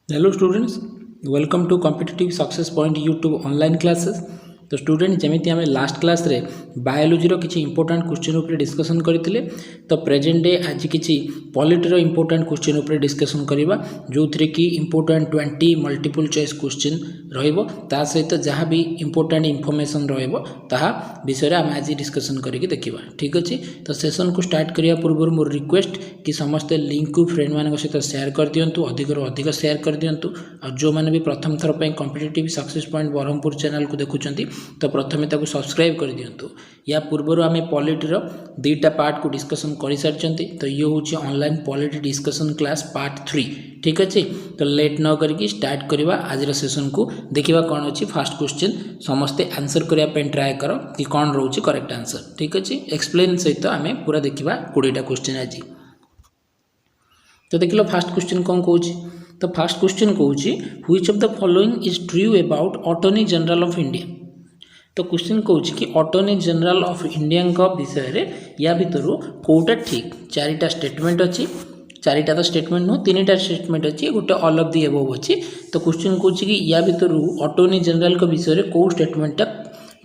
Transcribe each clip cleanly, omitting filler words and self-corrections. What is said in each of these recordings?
Hello students, welcome to Competitive Success Point YouTube online classes. तो student जमी आम last class रे biology किसी इंपोर्टाट क्वेश्चन उपर डिस्कसन करते तो प्रेजेंट डे आज किसी पॉलिटर इंपोर्टाट क्वेश्चन उपर डिस्कसन करवा जो थी कि इंपोर्टाट 20 मल्टीपल चॉइस क्वेश्चन ता सहित जहाँ भी इंपोर्टाट इनफॉरमेशन विषय आम आज डिस्कसन करके देखा। ठीक अच्छे, तो सेशन को स्टार्ट करने पूर्व मोर रिक्वेस्ट कि समस्ते लिंक को फ्रेंड मान सहित शेयर कर दिंतु, अधिक शेयर कर दिंतु। और जो मैंने भी प्रथम थर पर competitive success point Brahmapur channel को देखुंत तो प्रथमे ताको सब्सक्राइब कर दिंतु। या पूर्वर आम पॉलिटर दुईटा पार्ट को डिस्कसन कर सारी, तो ये हूँ online polity discussion class part 3। ठीक अच्छे, तो लेट न करके स्टार्ट करवा आज सेशन को। देखा कौन अच्छी फास्ट क्वेश्चन समस्ते आंसर करने ट्राए कर कि कौन रोचे करेक्ट आंसर। ठीक अच्छे, एक्सप्लेन सहित आम पूरा देखा 20टा क्वेश्चन आज। तो देख लो फास्ट क्वेश्चन कौन कौन। तो फास्ट क्वेश्चन कौन, which of the following is true about attorney general of India. तो क्वेश्चन कौन कि अटॉर्नी जनरल ऑफ इंडिया विषय में या भितर कौटा ठीक। चारिटा स्टेटमेंट अच्छी, चारिटा तो स्टेटमेंट नुह, 3टा स्टेटमेंट अच्छी, गोटे ऑल ऑफ दी अबव अच्छी। तो क्वेश्चन कौन कि या भितर अटॉर्नी जनरल के विषय में कौ स्टेटमेंटा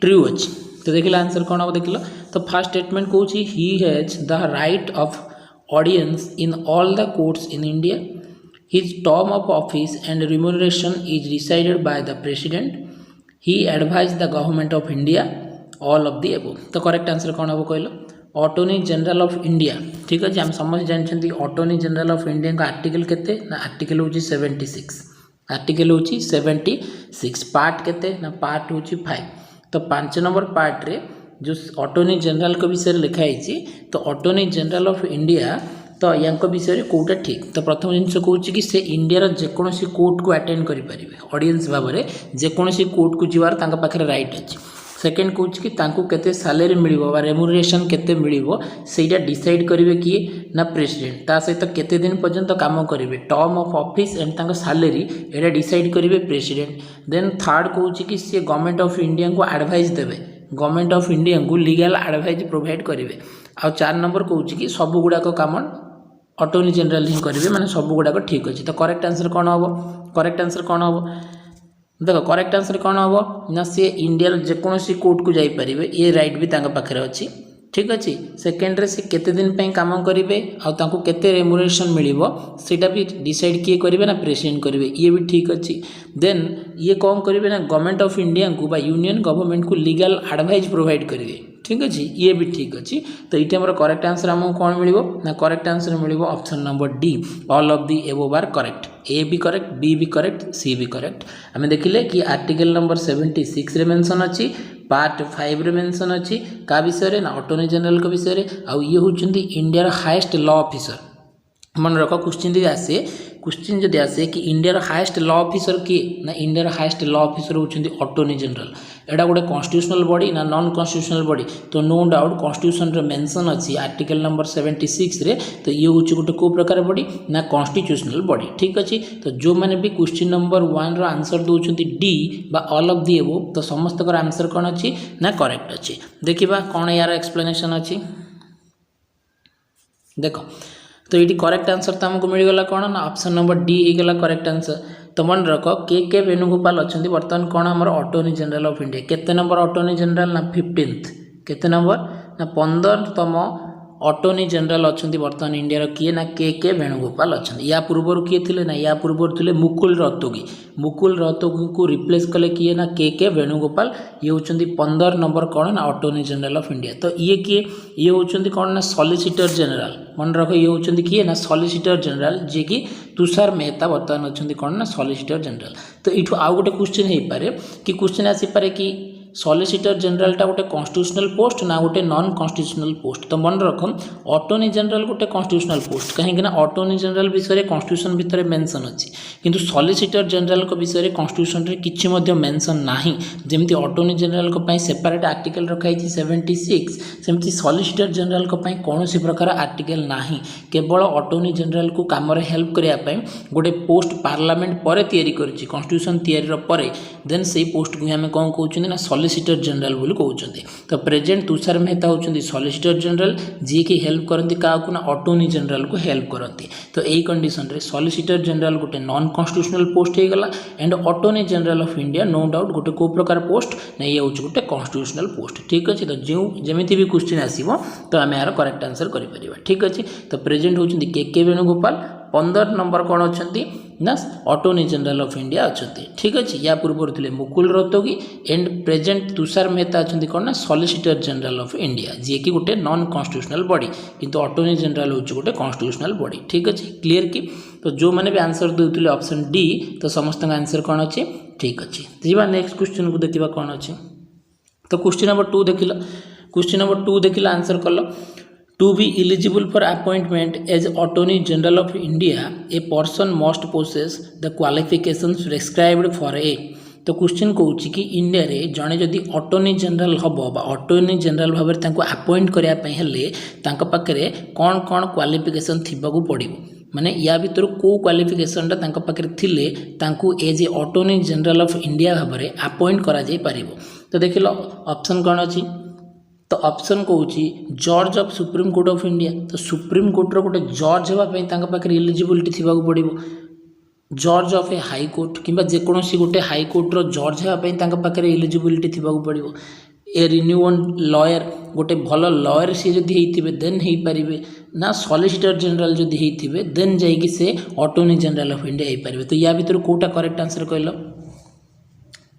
ट्रू अच्छी। तो देख आंसर कौन हम देख लो। तो फर्स्ट स्टेटमेंट कौन, he has the right of audience in all the courts in India, his term of office and remuneration is decided by the president, he advise the government of India, all of दी एबो। तो correct answer कौन हम कहल, attorney general of India. ठीक अच्छे, आम समस्त जानते अटॉर्नी जनरल ऑफ इंडिया का आर्टिकल केते ना, आर्टिकल हूँ 76। आर्टिकल हूँ 76। पार्ट केते ना, पार्ट हूँ 5। तो 5 नंबर पार्ट रे जो अटॉर्नी जनरल के विषय लिखाई, तो अटॉर्नी जनरल ऑफ इंडिया तो या विषय कौटा ठीक। तो प्रथम जिन कौन कि से इंडिया जेकोसी कोर्ट को अटेंड करेंगे ऑडियंस भाव में, जेकोसी कोर्ट को जीवार पाखे राइट अच्छी। सेकेंड कौन कि केते सैलरी मिलिबो बा रेम्यूनरेशन केते मिलिबो सेटा डिसाइड करेंगे किए ना, प्रेसिडेंट। ता सहित केते दिन पर्यंत काम करेंगे, टर्म ऑफ ऑफिस एंड तांका सैलरी एटा डिसाइड करेंगे प्रेसिडेंट। देन थर्ड कौन कि सी गवर्नमेंट ऑफ इंडिया को एडवाइस देवे, गवर्नमेंट ऑफ इंडिया को लीगल एडवाइस प्रोवाइड करेंगे। आ 4 नंबर कौन कि सब गुड़ाक काम अटॉर्नी जनरल ही करेंगे, माने सब गुड़ाक ठीक अच्छे। तो करेक्ट आंसर कौन हम, करेक्ट आंसर कौन हम देख, करेक्ट आंसर कौन हम ना, सी इंडिया जेकोसी कोर्ट को जापर ये राइट भी पाखे अच्छी। ठीक अच्छे, सेकेंड रे से केते दिन पे काम करेंगे आउ केते रेम्यूनरेशन मिलिबो सेटा भी डिसाइड किए करेंगे ना, प्रेसिडेंट करेंगे, ये भी ठीक अच्छी। देन ये कौन करेंगे ना, गवर्नमेंट ऑफ इंडिया को बा यूनियन गवर्नमेंट को लीगल एडवाइस प्रोवाइड करेंगे। ठीक अच्छे, ये भी ठीक अच्छी। तो ये आम करेक्ट आंसर आमको कौन मिल ना, करेक्ट आंसर मिल option number D, all of the above are correct. A भी करेक्ट, बी भी करेक्ट, सी भी करेक्ट। आम देखिले कि आर्टिकल नंबर 76 रे मेंशन अच्छी, पार्ट 5 रे मेंशन अच्छी का विषय ना, अटॉर्नी जनरल के विषय में। आउ ये होचंदी इंडिया हाईएस्ट लॉ ऑफिसर। मन रख क्वेश्चन यदि आसे, क्वेश्चन जदि आसे कि इंडिया हाईएस्ट लॉ ऑफिसर किए ना, इंडिया हाईएस्ट लॉ ऑफिसर होचंदी अटॉर्नी जनरल। एटा गोटे कॉन्स्टिट्यूशनल बॉडी ना नॉन कॉन्स्टिट्यूशनल बॉडी, तो नो डाउट कॉन्स्टिट्यूशन रे मेंशन अच्छी आर्टिकल नंबर 76 रे। तो ये हूँ गोटे को प्रकार बॉडी ना, कॉन्स्टिट्यूशनल बॉडी। ठीक अच्छे, तो जो मैंने भी क्वेश्चन नंबर 1 रो आंसर दौरान डी बा ऑल ऑफ दी एबोव, तो समस्त आंसर कौन अच्छी ना, करेक्ट अच्छी। देखा कौन यार एक्सप्लेनेशन अच्छी देख। तो ये करेक्ट आंसर तो आमको मिलगला कौन ना, ऑप्शन नंबर डी होगला करेक्ट आंसर। तो मन रख के वेणुगोपाल अच्छा बर्तमान कौन आम अटॉर्नी जनरल ऑफ इंडिया, केते नंबर अटॉर्नी जनरल ना, 15th। केते नंबर ना, 15तम अटॉर्नी जनरल अच्छा बर्तमान इंडिया किए ना, के वेणुगोपाल अच्छा। या पूर्वर किए थे ना, या पूर्वर थे मुकुल रोहतगी। मुकुल रोहतगी को रिप्लेस कले किए ना, के वेणुगोपाल। ये होचंदी 15 नंबर कौन ना, अटॉर्नी जनरल ऑफ इंडिया। तो ये किए, ये होचंदी कौन ना, सॉलिसिटर जनरल। मन रख ये होचंदी किए ना, सॉलिसिटर जनरल, जे कि तुषार मेहता बर्तमान अच्छा कौन ना, सॉलिसिटर जनरल। तो ये आउ गोटे क्वेश्चन हो पारे कि क्वेश्चन आसीपे कि सॉलिसिटर जनरलटा गोटे कॉन्स्टिट्यूशनल पोस्ट ना गोटे नॉन कॉन्स्टिट्यूशनल पोस्ट। तो मन रख अटॉर्नी जनरल गोटे कॉन्स्टिट्यूशनल पोस्ट, कहीं अटॉर्नी जनरल विषय कॉन्स्टिट्यूशन भितर मेंशन अच्छी, किंतु सॉलिसिटर जनरल को विषय कॉन्स्टिट्यूशन रे किछि मध्य मेंशन नाही। जेमती अटॉर्नी जनरल को पई सेपरेट आर्टिकल रखाई 76, सेमती सॉलिसिटर जनरल को पई कोनोसी प्रकार आर्टिकल नाही। केवल अटॉर्नी जनरल को काम रे हेल्प करिया पई गोटे पोस्ट पार्लियामेंट परे तयारी करछि, कॉन्स्टिट्यूशन तयारी रे परे। देन सेही पोस्ट को हमें कोन कहउछन ना, सॉलिसिटर जनरल बोली कहउछन्ती। तो प्रेजेंट तुषार मेहता होउछन्ती सॉलिसिटर जनरल जी की हेल्प करती काकू ना अटॉर्नी जनरल को हेल्प करती। तो यही कंडीशन रे सॉलिसिटर जनरल गोटे नॉन कॉन्स्टिट्यूशनल पोस्ट हो गला and attorney general of India no doubt गोटे को प्रकार पोस्ट नहीं ये होउछ गोटे कॉन्स्टिट्यूशनल पोस्ट। ठीक अछि। तो जो जेमिति भी क्वेश्चन आसीबो तो आमे यार करेक्ट आंसर करि परिबा। ठीक अछि। तो प्रेजेंट होउछन्ती के वेणुगोपाल 15 नंबर कौन अच्छी ना अटॉर्नी जनरल ऑफ इंडिया अच्छी। ठीक अच्छे। या पूर्व थे मुकुल रोहतगी एंड प्रेजेंट तुषार मेहता अच्छा कौन ना सॉलिसिटर जनरल ऑफ इंडिया जी की गोटे नॉन कॉन्स्टिट्यूशनल बॉडी किंतु अटॉर्नी जनरल हूँ गोटे कॉन्स्टिट्यूशनल बॉडी। ठीक अच्छे। क्लीयर कि तो जो मैंने भी आंसर देते ऑप्शन डी तो समस्त आंसर कौन अच्छे ठीक अच्छे। तो नेक्स्ट क्वेश्चन को देखा कौन अच्छे। तो क्वेश्चन नंबर 2 देख क्वेश्चन नंबर 2 देखिला आंसर कल To be eligible for appointment as Attorney General of India, a person must possess the qualifications prescribed for a। तो क्वेश्चन कौच कि इंडिया रे जड़े जदि अटॉर्नी जनरल हम अटॉर्नी जनरल भाव में अपॉइंट करने पाखे कौन कौन क्वालिफिकेशन थिबाकू पड़ो माने या भीतर को क्वालिफिकेशनटा पाखे थिले as a attorney general of India भाव में अपॉइंट करा जाई परिबो। तो देख लो ऑप्शन कौन अच्छी। तो ऑप्शन कौच जज of supreme court of India. तो सुप्रीम कोर्टर गोटे जज होगापी इलिजिबिलिटी थी पड़ो। जज ऑफ ए हाई कोर्ट कि जेकोसी गोटे हाई कोर्टर जज होगापी इलिजिबिलिटी थी पड़ो। ए रिन्यूअन लॉयर गोटे भल लॉयर सी जदि होते देन हो पारे ना सॉलिसिटर जनरल जदि होते देन जाइए से अटॉर्नी जनरल ऑफ इंडिया हो पारे। तो या भीतर कौटा करेक्ट आंसर कहल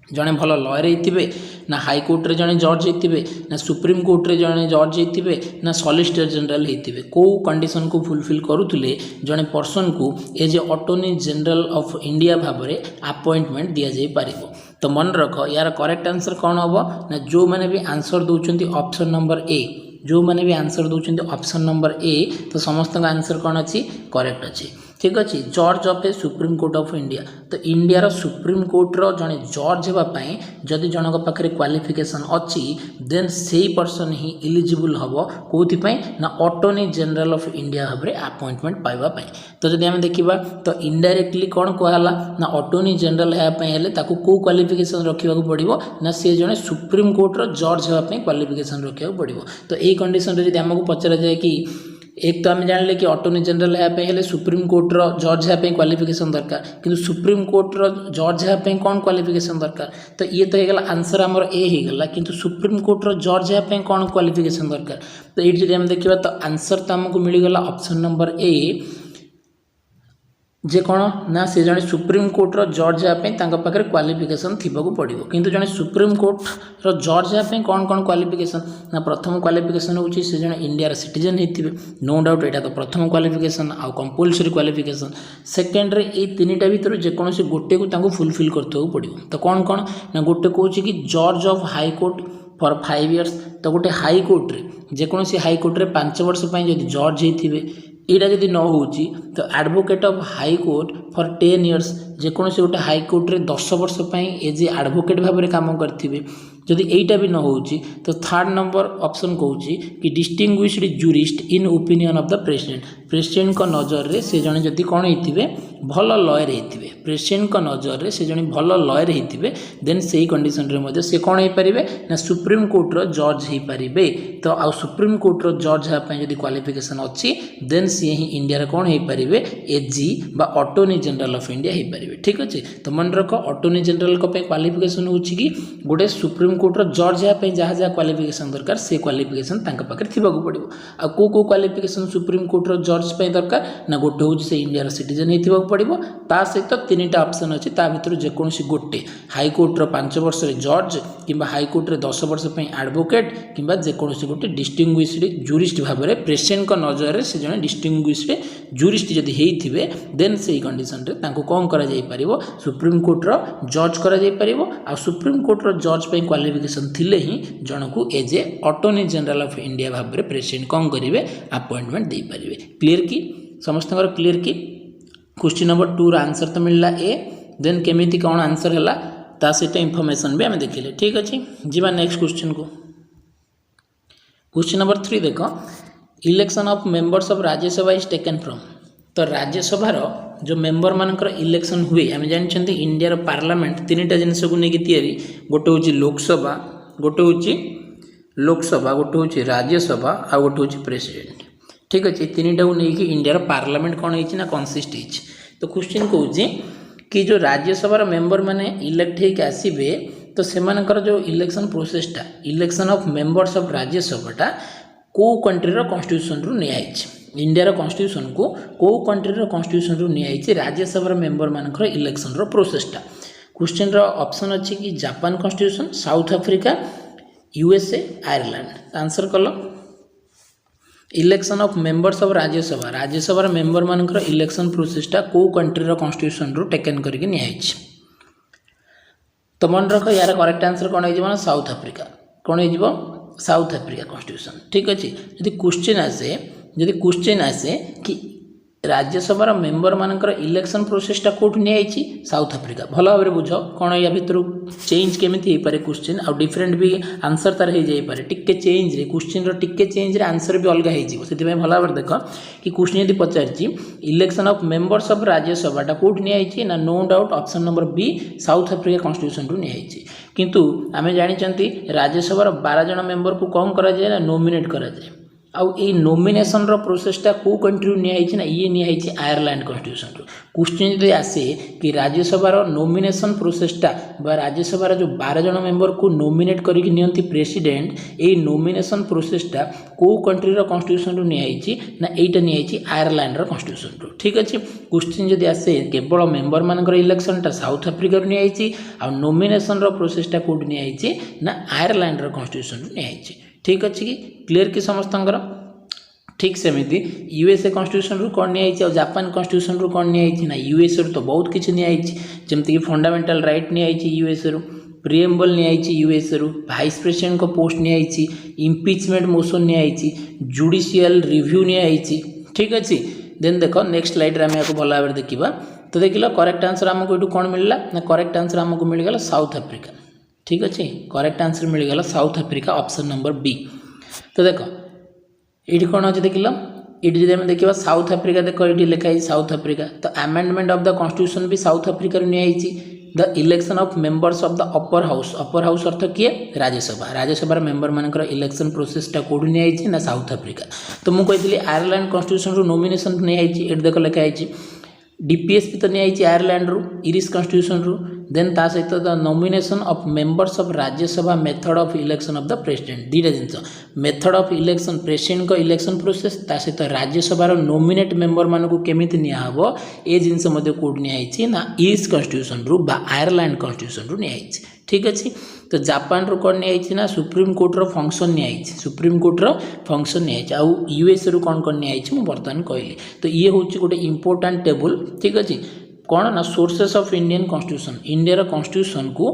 जड़े भल लॉयर होते ना हाई कोर्ट रे जड़े जज होते ना सुप्रीम कोर्ट रे जड़े जज होते ना सॉलिसिटर जनरल होते कौ कंडीशन को फुलफिल करुले जड़े पर्सन को as a attorney general of India भाव में अपॉइंटमेंट दि जाई पारिबो। तो मन रख यार करेक्ट आंसर कौन हम ना जो मैंने भी आंसर दौरान ऑप्शन नंबर ए जो मैंने भी आंसर दौरान ऑप्शन नंबर ए तो समस्त आंसर कौन अच्छी करेक्ट अच्छी। ठीक अच्छे। जज of a supreme court of India. तो इंडिया सुप्रीम कोर्टर जड़े जज होगापाई जदि जनक पाखे क्वालिफिकेशन अच्छी देन से पर्सन ही इलिजिबल हम कौन ना अटॉर्नी जनरल ऑफ इंडिया भाव में अपॉइंटमेंट पाइबापी। तो जब आम देखा तो इनडायरेक्टली कौन कहला ना अटॉर्नी जनरल होगापाई कौ क्वालिफिकेशन रखा पड़ो ना सी जड़े सुप्रीम कोर्टर जज होगापाई क्वालिफिकेशन रखा पड़ो। तो यही कंडीशन जब आमको पचरा जाए कि एक तो आम जान कि अटॉर्नी जनरल होगापाई सुप्रीम कोर्टर जज होगापाई क्वालिफिकेशन दरकार किंतु सुप्रीम कोर्टर जज होगापाई कौन क्वालिफिकेशन दरकार। तो ये तो होगा आंसर आमर ए होगा किंतु सुप्रीम कोर्टर जज होगापाई कौन क्वालिफिकेशन दरकार। तो ये जब आम देखा तो आंसर तो आमको मिलगला ऑप्शन नंबर ए जे कौन ना से जड़े सुप्रीम कोर्टर जज होगापाई पाखे क्वालिफिकेशन थी पड़ो किंतु जड़े सुप्रीम कोर्टर जज होगापाई कौन कौन क्वालिफिकेशन ना प्रथम क्वालिफिकेशन होची से जड़े इंडिया सिटीजन होते नो डाउट यहाँ तो प्रथम क्वालिफिकेशन आउ कंपलसरी क्वालिफिकेशन सेकेंड रे ये तीनटा भर जेकोसी गोटे को फुलफिल करते पड़ो। तो कौन कौन ना गोटे कौन कि जज of high court for 5 years। तो गोटे हाई कोर्ट रे जेकोसी हाई कोर्ट रे 5 वर्ष जब जज होते यहाँ जब न हो तो advocate of high court for 10 years जेकोसी गोटे हाई कोर्ट रे 10 वर्ष एज ए एडवोकेट भाव में काम करेंगे। जदि यहीटा भी न हो तो थर्ड नंबर ऑप्शन कौच कि distinguished jurist in opinion of the president को नजर रे से जड़े जदि कौन होते भल लॉयर होते प्रेसिडेंट को नजर रे से जड़े भल लॉयर होते देन से कंडीशन रे से कौन हो पारे ना सुप्रीम कोर्टर जज हो पारे। तो आउ सुप्रीम कोर्टर जज होगापाई जदि क्वालिफिकेशन अच्छी देन सी ही इंडिया कौन हो पारे एजी बा अटॉर्नी जनरल ऑफ इंडिया हो पारे। ठीक अच्छे। तो मन रख अटॉर्नी जनरल क्वालिफिकेशन हो कि गोटे सुप्रीम कोर्टर जज होगापाई जहाँ जहाँ क्वालिफिकेशन दरकार से क्वालिफिकेशन पाखे थी पड़ो। आ को क्वालिफिकेशन सुप्रीम कोर्टर जज दरकार ना गोटे हूँ से इंडिया सिटीजन हो पड़ो ता सहित 3टा ऑप्शन अच्छी ता भर जेकोसी गोटे हाई कोर्टर 5 वर्ष जज कि हाई कोर्ट रे 10 वर्ष एडवोकेट कि जेकोसी गोटे डिस्टिंग्विश्ड जूरिस्ट भाव में प्रेसिडेंट को नजर रे से जड़े डिस्टिंग्विश्ड जूरिस्ट जदि होते देन से कंडीशन रे कौन करा जाई परिबो सुप्रीम कोर्टर जज करा जाई परिबो। आ सुप्रीम कोर्टर जज पे क्वालिफिकेशन थिले ही जनकू as a attorney general of India भाव में प्रेसिडेंट कौन करेंगे अपॉइंटमेंट दे पारे। क्लीयर कि समस्त क्लीयर कि क्वेश्चन नंबर 2 आंसर तो मिलला ए देन केमिति कौन आंसर है ता से इनफॉरमेशन भी आम देखिले। ठीक अच्छे। जीवा नेक्स्ट क्वेश्चन को। क्वेश्चन नंबर 3 देख election of members of Rajya Sabha is taken from. तो राज्यसभा जो मेंबर मानकर इलेक्शन हुए आम जानते इंडिया पार्लियामेंट 3टा जिनस को लेकिन तैयारी गोटे हूँ लोकसभा गोटे हूँ लोकसभा, गोटे हूँ राज्यसभा, आ गोटे हूँ प्रेसिडेंट। ठीक अच्छे, तीनटा को लेकिन इंडिया पार्लियामेंट कौन है कनसिस्ट है। तो क्वेश्चन कौन कि जो राज्यसभा मेंबर माने इलेक्ट होकर आसबे तो सेमानकर जो इलेक्शन प्रोसेसटा इलेक्शन ऑफ मेंबर्स ऑफ राज्यसभाटा को कंट्रीर कॉन्स्टिट्यूशन रु नियाई इंडिया कॉन्स्टिट्यूशन को कंट्रीर कॉन्स्टिट्यूशन रु नियाई राज्यसभा मेंबर मानकर इलेक्शन रो प्रोसेसटा। क्वेश्चन रो ऑप्शन अच्छी कि Japan constitution, South Africa, USA, Ireland. Answer कल election of members of Rajya Sabha, Rajya Sabha member मानकर इलेक्शन प्रोसेसटा को कंट्रीर कॉन्स्टिट्यूशन रु टेकन करके नियाई। तो मन रख यार करेक्ट आंसर कौन हो साउथ अफ्रीका। कौन हो साउथ अफ्रीका कॉन्स्टिट्यूशन। ठीक अच्छे, जदि क्वेश्चन आसे कि राज्यसभा मेंबर मानकर इलेक्शन प्रोसेसटा कौटू नियाई साउथ अफ्रीका, भल भाव में बुझ कौन या भितर चेंज केमी हो पारे क्वेश्चन आ डिफरेंट भी आंसर तार हो जाए टिके चेंज रे क्वेश्चन टिके चेंज रे आंसर भी अलग हो भल भाव देख कि क्वेश्चन यदि पचार इलेक्शन ऑफ मेंबर्स ऑफ राज्यसभाटा कौटू नियाई ना no doubt option number B South Africa constitution रु नियाई। किंतु आम जानते राज्यसभा 12 जन मेंबर को कौन करा जाए ना नॉमिनेट करा जाए। आउ ए नॉमिनेशन रो प्रोसेसटा को कंट्री नियाई ना ये नियाई आयरलैंड कॉन्स्टिट्यूशन रु। क्वेश्चन जब आसे कि राज्यसभा नॉमिनेशन प्रोसेसटा बा राज्यसभा जो 12 जन मेंबर को नॉमिनेट करके नियंती प्रेसिडेंट ए नॉमिनेशन प्रोसेसटा को कंट्री कॉन्स्टिट्यूशन रु नियाई ना एटा नियाई आयरलैंड रो कॉन्स्टिट्यूशन रु। ठीक अच्छे, क्वेश्चन जब आसे केवल मेंबर मानकर इलेक्शनटा साउथ अफ्रीका रु नियाई आ नॉमिनेशन रो प्रोसेसटा कोड नियाई ना आयरलैंड रो कॉन्स्टिट्यूशन रु नियाई। ठीक अच्छे कि क्लीयर कि समस्तंकर। ठीक सेमती यूएसए कॉन्स्टिट्यूशन रु कौन नियाई और जापान कॉन्स्टिट्यूशन रु कौन नियाई ना यूएसए रु तो बहुत किसी नियाई जमती कि फंडामेंटल राइट नियाई यूएसए रु, प्रिएम्बल नियाई यूएसए रु, भाइस प्रेसिडेंट को पोस्ट नियाई, इम्पीचमेंट मोशन नियाई, जुडिशियल रिव्यू नियाई। ठीक अच्छे, देन देख नेक्स्ट स्लाइड आम या भल भाव देखा। तो देख लो करेक्ट आंसर आमको ये कौन मिलला ना करेक्ट आंसर आमको मिलगला साउथ अफ्रीका। ठीक अच्छे, करेक्ट आंसर मिलगला South Africa option number B. तो देख ये कौन अच्छे देख लो ये जब देखा साउथ अफ्रीका देख ये लिखाई साउथ अफ्रीका। तो अमेंडमेंट ऑफ द कॉन्स्टिट्यूशन भी साउथ अफ्रीका नियाई। The election of members of the upper house अर्थ किए राज्यसभा, राज्यसभा मेंबर मानकर इलेक्शन प्रोसेसटा कौटू नियाई ना साउथ अफ्रीका। तो मुझे कही आयरलैंड कॉन्स्टिट्यूशन रु नॉमिनेशन नियाई ये देख लिखाई डीपीएस भी तो नियाई आयरलैंड रु इरिश कॉन्स्टिट्यूशन रु। देन ता सहित the nomination of members of Rajya Sabha method of election of the president दुईटा जिनस मेथड ऑफ इलेक्शन प्रेसिडेंट को इलेक्शन प्रोसेस ता सहित राज्यसभा नॉमिनेट मेंबर मान को केमिति नियाहब ए जिनस कौट नियाई ना इरिश कॉन्स्टिट्यूशन रु बा आयरलैंड कॉन्स्टिट्यूशन रु नियाई। ठीक अच्छे, तो जापान रु कौन नियाई ना सुप्रीम कोर्ट रो फंक्शन नियाई, सुप्रीम कोर्ट रो फंक्शन नियाई। आउ यूएसए रु कौन कौन नियाई मुझे बर्तमान कहली। तो ये हूँ गोटे इंपोर्टाट टेबल। ठीक अच्छे, कौन ना sources of Indian constitution, India constitution को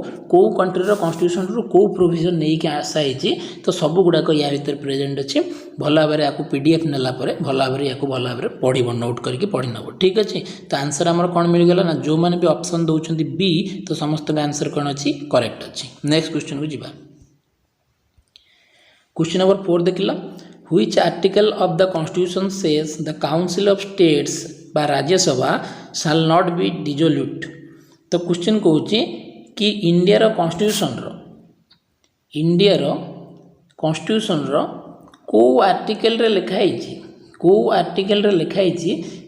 कंट्रीर कॉन्स्टिट्यूशन रु को प्रोविजन नहीं कि आसाई तो सब गुड़ाक या भर प्रेजेंट अच्छे। भल भाव में आपको पीडीएफ नेला भल भाव में भल भाव में पढ़ नोट करके पढ़ी नब। ठीक अच्छे, तो आंसर आमर कौन मिलगला ना जो मैंने भी ऑप्शन दौरान बी तो समस्त आंसर कौन अच्छी करेक्ट अच्छी। नेक्स्ट क्वेश्चन को जीवा। क्वेश्चन नंबर 4 देखला which article of the constitution says the council of states बा राज्यसभा शाल नॉट बी डिजोल्यूट। तो क्वेश्चन कौन कि इंडिया कॉन्स्टिट्यूशन को आर्टिकल रे लिखाई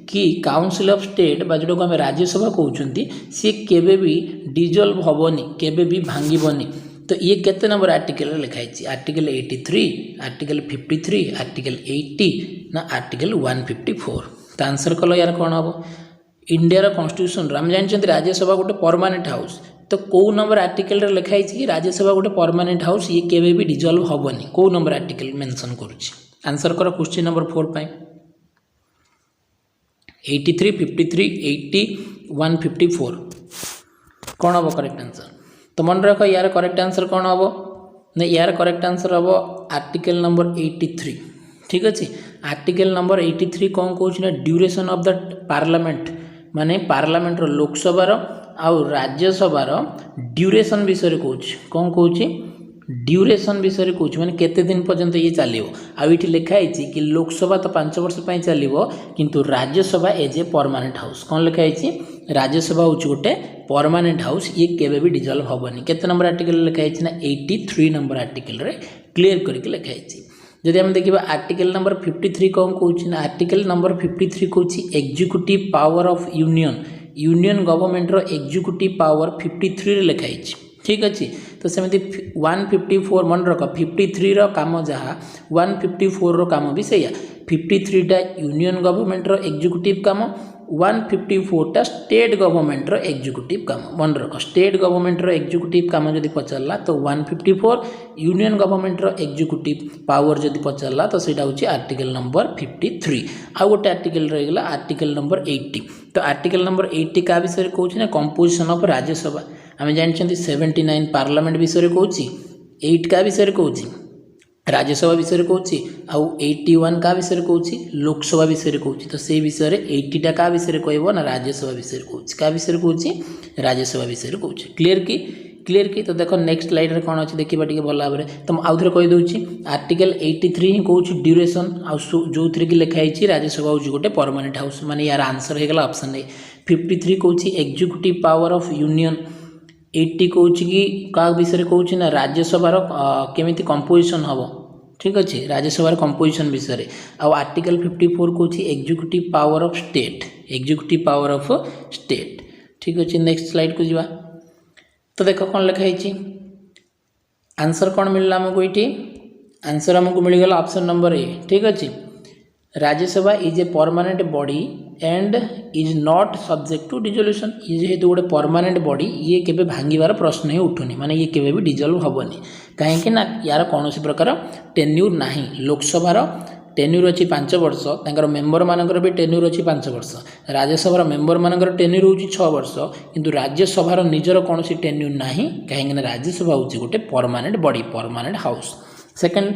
कि काउंसिल ऑफ स्टेट बा जो आम राज्यसभा कहते सी केबे भी डिजोल्व हेनी केबे भी भांगबनी। तो ये केते नंबर आर्टिकल रे लिखाई आर्टिकल 83, आर्टिकल 53, आर्टिकल 80 ना आर्टिकल 154। तो आंसर कल यार कौन हम इंडिया कॉन्स्टिट्यूशन आम जानते राज्यसभा गोटे परमानेंट हाउस। तो कौ नंबर आर्टिकल रे लिखाई कि राज्यसभा गोटे परमानेंट हाउस ये केबे भी डिजोल्व हेनी कौ नंबर आर्टिकल मेंशन करुच्ची। आंसर कर क्वेश्चन नंबर 4 पाई 83, 53, 80, 154 कौन हम करेक्ट आंसर। तो मन रख यार करेक्ट आंसर कौन हम ना यार करेक्ट आंसर हम आर्टिकल नंबर 83। ठीक अच्छे, आर्टिकल नंबर 83 कौन कौन ड्यूरेशन ऑफ द पार्लियामेंट माने पार्लियामेंट लोकसभा आउ राज्यसभा ड्यूरेशन विषय कौन कौन ड्यूरेशन विषय कौच मैंने केते दिन पर्यंत ये चलो आठी लिखाई कि लोकसभा तो 5 वर्ष चलो किंतु Rajya Sabha as a permanent house कौन लिखाई राज्यसभा हूँ गोटे परमानेंट हाउस ये केवे भी डिजल्व हेनी केते नंबर आर्टिकल लिखाई ना 83 नंबर आर्टिकल रे क्लीयर करके लिखाई। जदि आम देखा आर्टिकल नंबर 53 कौन कौन ना आर्टिकल नंबर 53 कौन executive power of union union government रो एग्जीक्यूटिव पावर 53 रे लिखाई। ठीक अच्छे तो सेमती 154 मन रख 53 रो काम जहाँ 154 रो काम भी सैया 53टा यूनियन गवर्नमेंट रो एग्जीक्यूटिव काम 154टा स्टेट गवर्नमेंट रो एग्जीक्यूटिव काम मन रख स्टेट गवर्नमेंट रो एग्जीक्यूटिव काम जदि पचारला तो 154 यूनियन गवर्नमेंट रो एग्जीक्यूटिव पावर जदि पचारला तो सेटा होची आर्टिकल नंबर 53। आ गोटे आर्टिकल रहीगला आर्टिकल नंबर 80 तो आर्टिकल नंबर 80 का विषय कहूँ ना कंपोजिशन ऑफ राज्यसभा आम जानते 79 पार्लियामेंट विषय कहूँ 8 का विषय कहूँ राज्यसभा विषय कहूँ आउ 81 का विषय कहूँ लोकसभा विषय कहूँ तो से विषय 80टा का विषय कह ना राज्यसभा विषय कहूँ क्या विषय कहूँ राज्यसभा विषय कहूँ क्लीयर की तो देख नेक्स्ट स्लाइड रे कौन अच्छे देखा टे भल भाव में तो आउ थे कहीदे आर्टिकल 83 ही कहूँ ड्यूरेशन जो थी कि लिखाई राज्यसभा हूँ गोटे परमानेंट हाउस माने यार आंसर होगा ऑप्शन ए। 53 कहूँ एग्जीक्यूटिव पावर ऑफ यूनियन 80 कहूँ कि क्या विषय कहूँ ना राज्यसभार केमिति कंपोजिशन हम ठीक अच्छे राज्यसभार कंपोजिशन विषय आउ आर्टिकल 54 कहूँ executive power of state executive power of state. ठीक अच्छे नेक्स्ट स्लाइड को जीवा तो देख कौन लिखाई आंसर कौन मिलला आमको ये आंसर आमको मिलगला ऑप्शन नंबर ए। ठीक अच्छे Rajya Sabha is a permanent body and is not subject to dissolution ये जेहेतु गोटे परमानेंट बॉडी ये केबे भांगिबार प्रश्न ही उठुनी माने ये केबे भी डिजोल्व हेनी कहीं यार कौन प्रकार टेन्यूर नाही लोकसभार टेन्यूर अच्छी 5 वर्ष तांकर मेंबर मानकर भी टेन्यूर अच्छी 5 वर्ष राज्यसभार मेंबर मानकर टेन्यूर होची 6 वर्ष किंतु राज्यसभार निजर कौन टेन्यूर नाही कहीं राज्यसभा होची गोटे permanent body permanent house. Second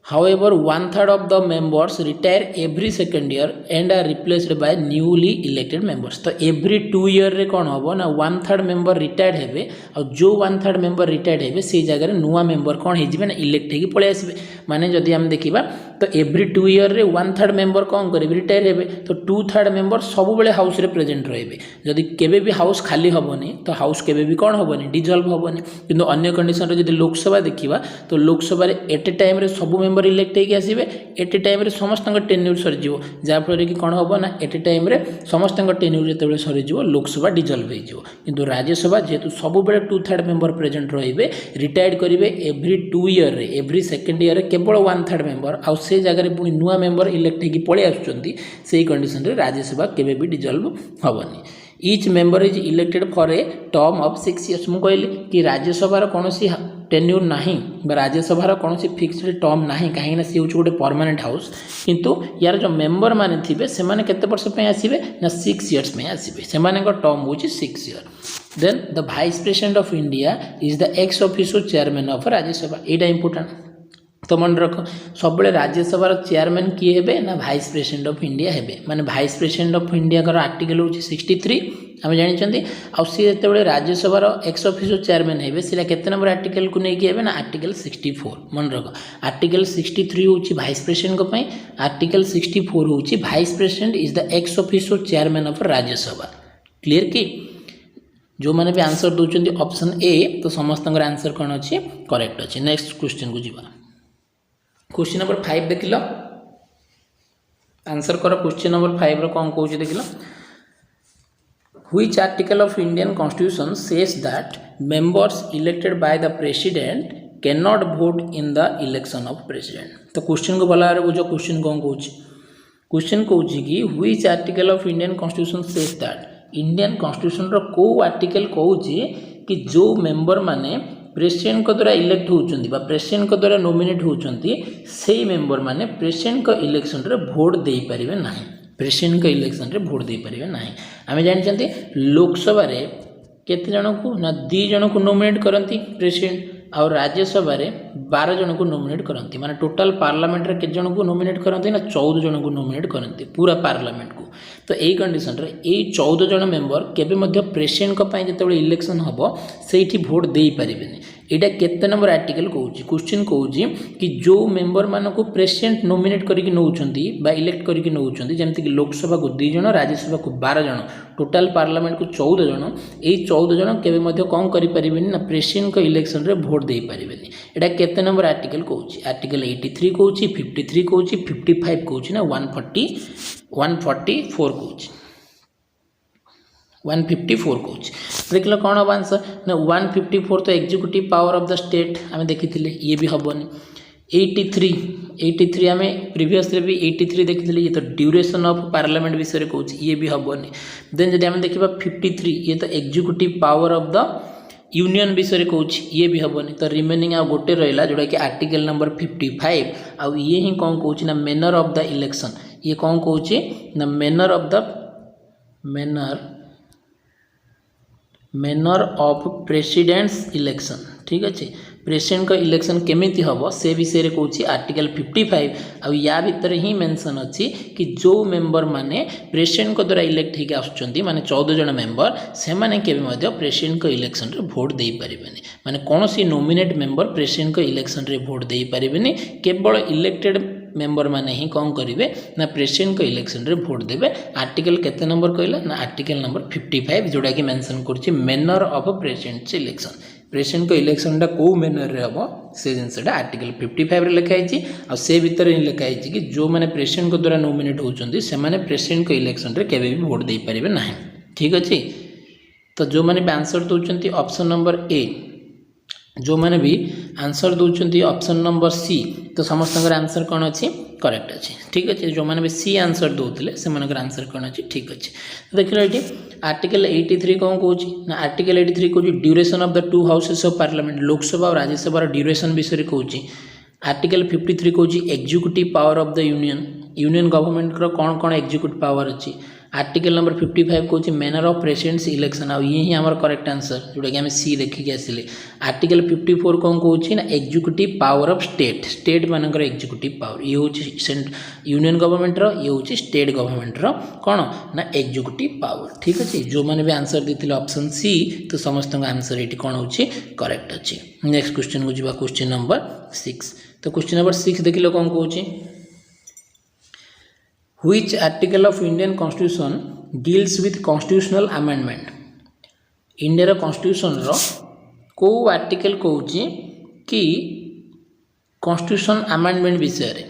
However, 1/3 of the members retire every second year and are replaced by newly elected members. तो every 2 year रे कौन हम ना 1/3 मेंबर रिटायर्ड हेबे और जो 1/3 मेंबर रिटायर्ड हेबे से जगह नुआ मेंबर कौन हो ना इलेक्ट होगी पलि आसबे माने जदि हम देखा तो एव्री 2 year रे 1/3 मेंबर कौन करेंगे रिटायर हेबे तो 2/3 मेंबर सब बेले हाउस रे प्रेजेंट रहिबे जदि केबे भी हाउस खाली हेबनी तो हाउस केबे भी कौन हेबनी डिजल्व हेबनी किंतु अन्य कंडीशन रे जदि लोकसभा देखिबा तो लोकसभा रे एट ए टाइम रे सब मेंबर इलेक्ट होगी आसबे एट ए टाइम रे समस्त टेन्यूर सरीज जहाँफल कि कौन हम ना एट ए टाइम रे समस्त टेन्यूर जो सरीज लोकसभा डिजल्व हो किंतु राज्यसभा जेहेतु सब बेले 2/3 मेंबर प्रेजेंट रहिबे रिटायर्ड करेंगे एव्री 2 year रे एव्री सेकेंड ईयर केवल 1/3 मेंबर आउ से जगह पुणी नुआ मेंबर इलेक्ट होगी पलि आसुचंती से कंडीशन रे राज्यसभा केबे भी डिजल्व हेबनी। Each member is elected for a term of 6 years मुझे कहली कि राज्यसभार कौन टेन्यूर नाही राज्यसभार कौन फिक्सड टर्म नाही कहीं सी हूँ गोटे परमानेंट हाउस किंतु यार जो मेंबर माने थे से केते वर्ष आसबे ना 6 years में आसबे से टर्म हूँ 6 year। Then the vice president of India is the ex officio chairman of Rajya Sabha यहाँ इंपोर्टेंट तो मन रख सब राज्यसभार चेयरमैन किए हेबे ना वाइस प्रेसिडेंट ऑफ इंडिया हेबे माने वाइस प्रेसिडेंट ऑफ इंडिया का आर्टिकल हूँ 63 आम जानते आउ सी जो राज्यसभार एक्स ऑफिशियो चेयरमैन हेबे से केते नंबर आर्टिकल को लेकिन हेबे ना आर्टिकल 64 मन रख आर्टिकल 63 हूँ वाइस प्रेसिडेंट आर्टिकल 64 हूँ vice president is the ex officio chairman of Rajya Sabha. Clear कि जो मैंने भी आंसर दौरान ऑप्शन ए तो समस्त आंसर कौन अच्छी करेक्ट अच्छे। नेक्स्ट क्वेश्चन को जीवा क्वेश्चन नंबर 5 देख लो आंसर कर क्वेश्चन नंबर 5 रो कौन कहूँ देख लो Which article of Indian Constitution says that members elected by the president cannot vote in the election of president? तो क्वेश्चन को भला बुझ क्वेश्चन कौन कहूँ क्वेश्चन कहूँ कि which article of Indian Constitution says that Indian constitution रो को आर्टिकल कहूँ कि जो मेंबर माने प्रेसिडेंट को द्वारा इलेक्ट होउचंती बा प्रेसिडेंट को द्वारा नॉमिनेट होउचंती सेही मेंबर माने प्रेसिडेंट को इलेक्शन रे वोट दे परिबे नाही प्रेसिडेंट को इलेक्शन रे वोट दे परिबे नाही। आमे जानचंती लोकसभा रे केते जन को ना 2 जन को नॉमिनेट करंती प्रेसिडेंट और राज्यसभा रे 12 जन को नॉमिनेट करंती माने टोटल पार्लियामेंट रे केते जन को नॉमिनेट करंती ना 14 जन को नॉमिनेट करंती पूरा पार्लियामेंट को। तो यही कंडीशन रे यही 14 जन मेंबर केबे मध्य प्रेसिडेंट को पई जेतेबेले इलेक्शन हबो सेठी वोट देई परिबेनी एटा केते नंबर आर्टिकल कहूँ क्वेश्चन कहूँ कि जो मेंबर मान को प्रेसिडेंट नॉमिनेट करके नौकरी बा इलेक्ट करके नौकरी जमीक लोकसभा को 2 जन राज्यसभा को 12 जन टोटाल पार्लियामेंट को 14 जन यही 14 जन केवे कौन करें ना प्रेसिडेंट को इलेक्शन रे भोट दे पारे एटा केते नंबर आर्टिकल कहूँ आर्टिकल 83 कहूँ 53 कहूँ 55 कहूँ ना 144 कहूँ 154 कहूँ देख लो कौन हम आंसर ना 154 तो executive power of the state आम देखी ये भी हेनी 83 आम प्रीवियस भी 83 देखी ये तो ड्यूरेशन ऑफ पार्लियामेंट विषय कहूँ ये भी हेनी देन जब आम देखा 53 ये तो executive power of the union विषय कहूँ ये भी हेनी तो रिमेनिंग आ गोटे रहा जोटा कि आर्टिकल नंबर 55 आउ ये ही कौन कहूँ ना मैनर ऑफ द इलेक्शन ये कौन कहूँ ना मैनर ऑफ प्रेसिडेंट्स इलेक्शन ठीक अच्छे प्रेसिडेंट का इलेक्शन केमिति हम से विषय कहूँ आर्टिकल 55 आ या भितर ही मेंशन अच्छी कि जो मेंबर माने प्रेसिडेंट को द्वारा इलेक्ट होकर आसुच्चंती माने 14 जन मेंबर से माने केबे प्रेसिडेंट को इलेक्शन रे भोट दे पारिबेनी माने कौनसी नॉमिनेट मेंबर प्रेसिडेंट को इलेक्शन रे भोट दे पारिबेनी केवल इलेक्टेड मेंबर माने ही कौन करेंगे ना प्रेसिडेंट को इलेक्शन रे भोट देवे आर्टिकल केते नंबर कहला ना आर्टिकल नंबर 55 जोड़ा कि मेंशन करछि manner of president election president को इलेक्शन कौ मैनर रे हम से जिनसा आर्टिकल 55 रे लिखाई आ से भीतर ही लिखाई कि जो मैंने प्रेसिडेंट को द्वारा नॉमिनेट होउचंदी से माने प्रेसिडेंट को इलेक्शन रे केबे भी भोट दे पारिबे नाही ठीक अछि तो जो मैंने भी आंसर दउचंती ऑप्शन नंबर ए जो मैंने भी आंसर दौरान ऑप्शन नंबर सी तो समस्त आंसर कौन अच्छी करेक्ट अच्छे ठीक अच्छे जो मैंने भी सी आंसर दौले से आंसर कौन अच्छी ठीक अच्छे तो देख लो ये आर्टिकल 83 कौन कहूँ ना आर्टिकल 83 कहूँ duration of the 2 houses of parliament Lok Sabha और राज्यसभा ड्यूरेशन विषय कहूँ आर्टिकल 53 कहूँ executive power of the union government कौन कौन एग्जीक्यूटिव पावर अच्छी आर्टिकल नंबर 55 कहूँ मैनर ऑफ प्रेसिडेंट्स इलेक्शन आ ये ही आम करेक्ट आंसर जोटा कि आम सी देखिए आसिले आर्टिकल 54 कौन कहूँ ना एग्जीक्यूटिव पावर ऑफ स्टेट मानकर एग्जीक्यूटिव पावर ये हूँ यूनियन गवर्नमेंट ये हूँ स्टेट गवर्नमेंट कौन ना एग्जीक्यूटिव पावर ठीक अच्छे जो मैंने भी आंसर देते ऑप्शन सी तो समस्त आंसर ये कौन हो करेक्ट अच्छे नेक्स्ट क्वेश्चन को जी क्वेश्चन नंबर 6 तो क्वेश्चन नंबर 6 देख लो कौन कहूँ Which article of Indian Constitution deals with constitutional amendment? India constitution रो को आर्टिकल कहूँ कि कॉन्स्टिट्यूशन अमेंडमेंट विषय रे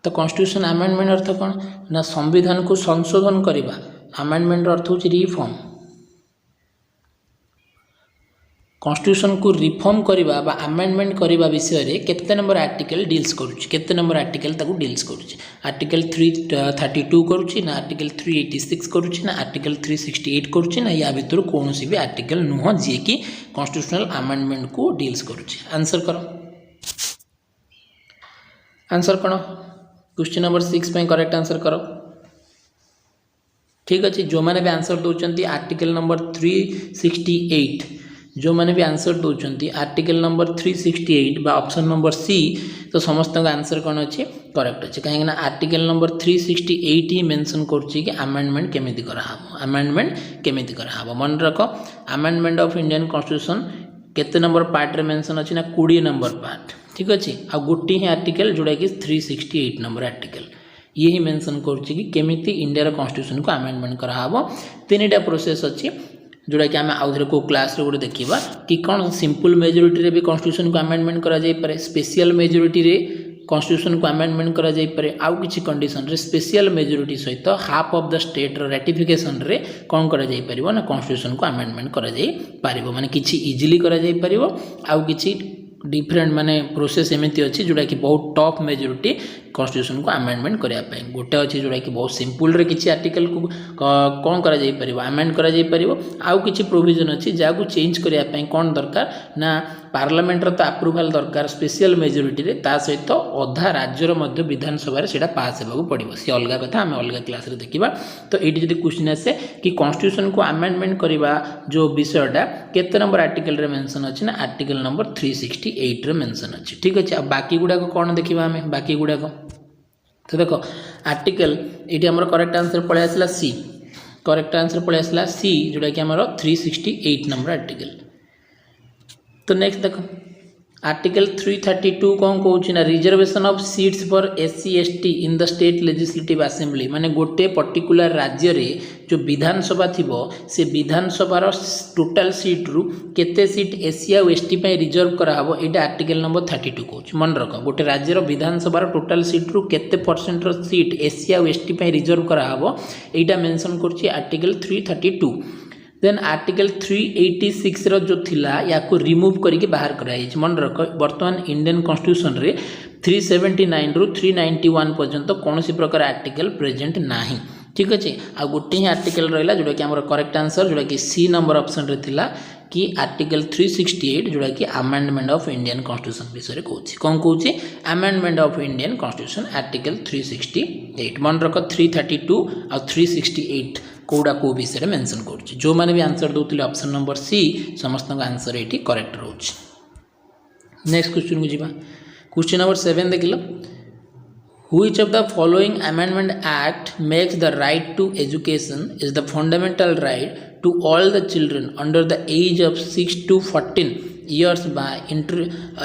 तो कॉन्स्टिट्यूशन अमेंडमेंट अर्थ कौन ना संविधान को संशोधन करवा अमेंडमेंट अर्थ हूँ रिफॉर्म कॉन्स्टिट्यूशन को रिफॉर्म करवा बा अमेंडमेंट करवा विषय रे केते नंबर आर्टिकल डील्स करूची केते नंबर आर्टिकल ताको डील्स करूची आर्टिकल 332 करूची ना आर्टिकल 386 करूची ना आर्टिकल 368 करूची ना या भीतर कोनोसी भी आर्टिकल नुह जे कि कॉन्स्टिट्यूशनल अमेंडमेंट को डील्स करूची आंसर करो आंसर कौन क्वेश्चन नंबर 6 पे करेक्ट आंसर करो ठीक अच्छे जो मैंने भी आंसर दौरान आर्टिकल नंबर 368 जो मैंने भी आंसर दौरान आर्टिकल नंबर 368 बा ऑप्शन नंबर सी तो समस्त आंसर कौन अच्छे करेक्ट अच्छे कहीं आर्टिकल नंबर 368 ही मेंशन करछि कि अमेंडमेंट केमिति कराहब अमेंडमेंट केमिति कराहब मन रख अमेंडमेंट ऑफ इंडियन कॉन्स्टिट्यूशन केते नंबर पार्ट रे मेंशन अच्छी ना 20 नंबर पार्ट ठीक अच्छे आ गोटे ही आर्टिकल जोड़ा कि 368 नंबर आर्टिकल ये ही मेंशन करछि कि केमिति इंडिया कॉन्स्टिट्यूशन को अमेंडमेंट कराहब तीनटा प्रोसेस अच्छी जोड़ा कि आम आउे को क्लास गोटे देखा कि कौन सिंपल मेजोरिटी रे भी कॉन्स्टिट्यूशन को अमेंडमेंट करा जाय पारे स्पेशल मेजोरिटी रे कॉन्स्टिट्यूशन को अमेंडमेंट करा जाय पारे आउ किछि कंडीशन रे स्पेशल मेजोरिटी सहित हाफ ऑफ द स्टेट रो रेटिफिकेशन रे कौन करा जाय परिबो ना कॉन्स्टिट्यूशन को अमेंडमेंट करा जाय परिबो माने किछि इजीली करा जाय परिबो आउ किछि डिफरेंट माने प्रोसेस एमती अच्छी जोड़ा कि बहुत टफ मेजोरिटी कॉन्स्टिट्यूशन को अमेंडमेंट करने गोटे अच्छी जोड़ा कि बहुत सिंपल रे किसी आर्टिकल को कौन करा जाय परिबो अमेंड करा जाय परिबो आउ किछि प्रोविजन अच्छी जहाँ चेंज करने कौन दरकार ना पार्लियामेंट तो अप्रूवाल दरकार स्पेशल मेजोरिटी रे ता सहित अधा राज्यर मध्य विधानसभा से पास होगा पड़ो सी अलग कथा आम अलग क्लास रे देखा तो ये जब क्वेश्चन आसे कि कॉन्स्टिट्यूशन को अमेंडमेंट करवा जो विषयटा केते नंबर आर्टिकल रे मेंशन अच्छी ना आर्टिकल नंबर 368 रे मेंशन अच्छी ठीक अच्छे बाकी गुड़ाक कौन देखा आम बाकी गुड़ाक तो देख आर्टिकल ये आम करेक्ट आंसर पलि आसला सी करेक्ट आंसर पलि आसला सी जोटा कि आम 368 नंबर आर्टिकल तो नेक्स्ट देख आर्टिकल 332 कौन कौन ना reservation of seats for SC ST in the state legislative assembly माने गोटे पर्टिकुलर राज्य रे जो विधानसभा थिबो से विधानसभार टोटल सीट रु केते सीट SC और ST पे रिजर्व करा हबो एटा आर्टिकल नंबर 32 कहूछ मन रख गोटे राज्यर विधानसभार टोटल सीट रु केते परसेंट सीट SC और ST पे रिजर्व करा हबो एटा मेंशन करछि आर्टिकल 332 देन आर्टिकल 386 रो जो थिला याको रिमूव करके बाहर कराई मन रख वर्तमान इंडियन कॉन्स्टिट्यूशन रे 379 रु 391 पर्यंत कौन सी प्रकार आर्टिकल प्रेजेंट नाही ठीक अच्छे आ गोटे ही आर्टिकल रहा जोटा कि आम करेक्ट आंसर जोटा कि सी नंबर ऑप्शन रे थिला कि आर्टिकल 368 जोटा कि अमेंडमेंट ऑफ इंडियन कॉन्स्टिट्यूशन विषय कहूँ कौन कहूँ amendment of Indian constitution article 368 मन रख 332 और 368 कौड़ा कौ विषय मेंशन कर जो मैंने भी आंसर दूसरे ऑप्शन नंबर सी समस्त आंसर ये करेक्ट रोच। नेक्स्ट क्वेश्चन को जीवा क्वेश्चन नंबर 7 देख लो Which of the following amendment act makes the right to education is the fundamental right to all the children under the age of 6 to 14 years by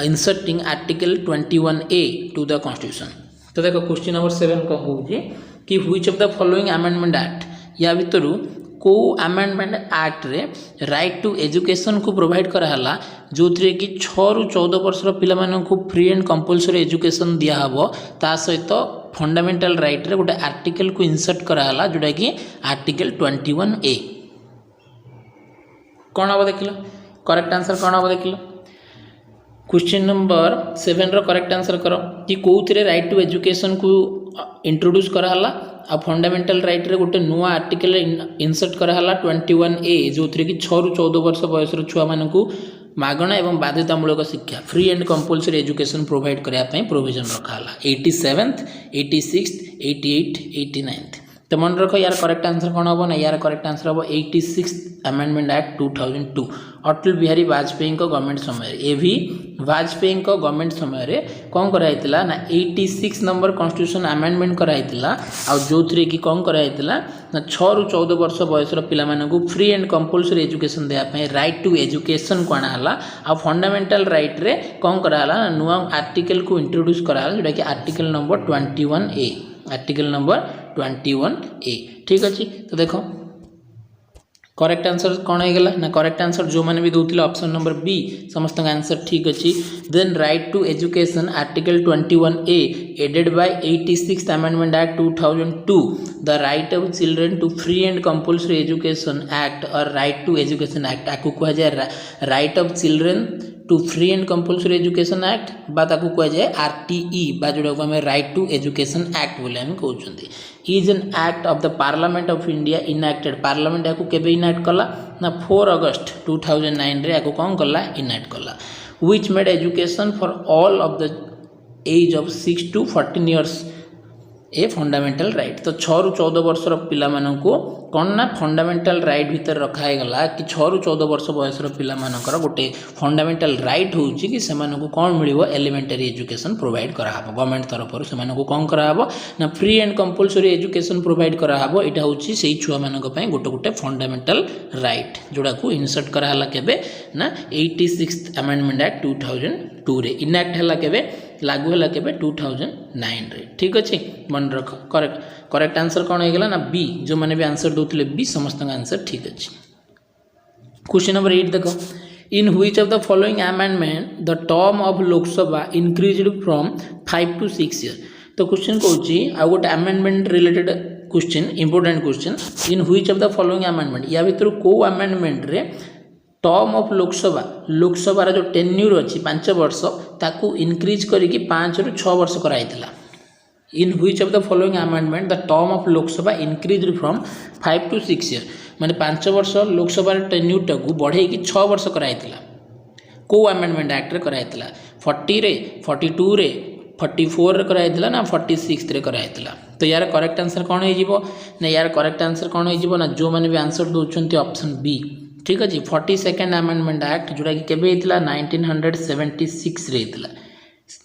inserting article 21A to the constitution। तो देखो question number 7 कौन कहूँ कि which of the following amendment act या भितर को amendment act रे right to education को प्रोवाइड कराला जो थी कि 6 रु 14 वर्षर पिलाମାନଙ୍କୁ फ्री एंड कंपलसरी एजुकेशन दिया हबो ता सहित फंडामेंटल राइट रे गोटे आर्टिकल को इंसर्ट कराला जोटा कि आर्टिकल 21A कौन हम देख लो करेक्ट आंसर कौन हम देख लो क्वेश्चन नंबर 7 रो करेक्ट आंसर करो कि कोउथिरे राइट टू एजुकेशन को इंट्रोड्यूस कराला आ फंडामेंटल राइट रे गोटे नुआ आर्टिकल इंसर्ट कराला 21A जो थी कि 6 रु 14 वर्ष बयसर छुआ मानकू मागणा एवं बाध्यतामूलक शिक्षा free and compulsory education provide करने provision रखाला 87th 86th 88th 89th तो मन रख यार करेक्ट आंसर कौन हम ना यार करेक्ट आंसर हम 86th amendment act 2002 Atal Bihari Vajpayee government समय ये भी वाजपेयी गवर्नमेंट समय कौन कराइला ना 86 नंबर कॉन्स्टिट्यूशन अमेंडमेंट कराइला आ जो थी कि कौन कराइला ना 6 रु 14 वर्ष बयसर पिलाମାନଙ୍କୁ फ्री एंड कंपलसरी एजुकेशन देवाई राइट टू एजुकेशन को आनाला आ फंडामेंटल राइट रे कौन कराला ना नुआ आर्टिकल को इंट्रोड्यूस कराला जोटा कि article number 21A article number 21A ठीक अच्छे तो देखो करेक्ट आंसर कौन हो गला ना करेक्ट आंसर जो मैंने भी दूसरे ऑप्शन नंबर बी समस्त आंसर ठीक अच्छी then right to education article 21A added by 86th amendment act 2002 the right of children to free and compulsory education act और राइट टू एजुकेशन एक्ट आपको कह जाए right of children to free and compulsory education act बात कह जाए RTE जोटा को right to education act बोले हम कहते is an act of the parliament of India enacted parliament या केबे इनएक्ट कला ना 4 अगस्त 2009 रे याको कौन कला इनएक्ट कला which made education for all of the age of 6 to 14 years a fundamental right तो 6 रु 14 वर्षर पिलाମାନଙ୍କୁ कौन ना फंडामेंटल राइट भीतर रखागला कि 6 रु 14 वर्ष बयसर पिलाମାନଙ୍କର गोटे फंडामेंटल राइट होउची कि सेमानको कौन मिलिबो एलिमेंटरी एजुकेशन प्रोवाइड कराहबो गवर्नमेंट तरफ सेमानको कौन कराहबो ना free and compulsory education provide कराहबो एटा होउची सेही छुआ मानक पय गोटे गोटे फंडामेंटल राइट जोड़ा को इंसर्ट कराहला केबे ना 86th अमेंडमेंट एक्ट 2002 रे इनएक्ट हला केबे लागू है केबे 2009 रे ठीक अच्छे मन रख करेक्ट आंसर कौन हो गला ना बी जो मैंने भी आंसर दूसरे बी समस्त आंसर ठीक अच्छे क्वेश्चन नंबर 8 देखो इन which of the following amendment the term of Lok Sabha increased from 5 to 6 years तो क्वेश्चन कहूँ आ गोटे amendment related question important question in which of the following amendment या भीतर को अमेंडमेंट रे टर्म ऑफ लोकसभार जो टेन्यूर अच्छी 5 वर्ष ताकू इनक्रीज करके 5 रु 6 वर्ष कराइला in which of the following amendment the term of Lok Sabha increase from 5 to 6 years माने 5 वर्ष लोकसभा टेन्यूर टाकू बढ़े 6 वर्ष कराइला को अमेंडमेंट एक्ट रे कराइला 40 रे 42 रे 44 रे कराइला ना 46 रे कराइला तो यार करेक्ट आंसर कौन हो ना यार करेक्ट आंसर कौन हो ना जो मैंने भी आंसर दौरान ऑप्शन बी ठीक अच्छे 42nd अमेंडमेंट एक्ट जोटा कि केबे 1976 रे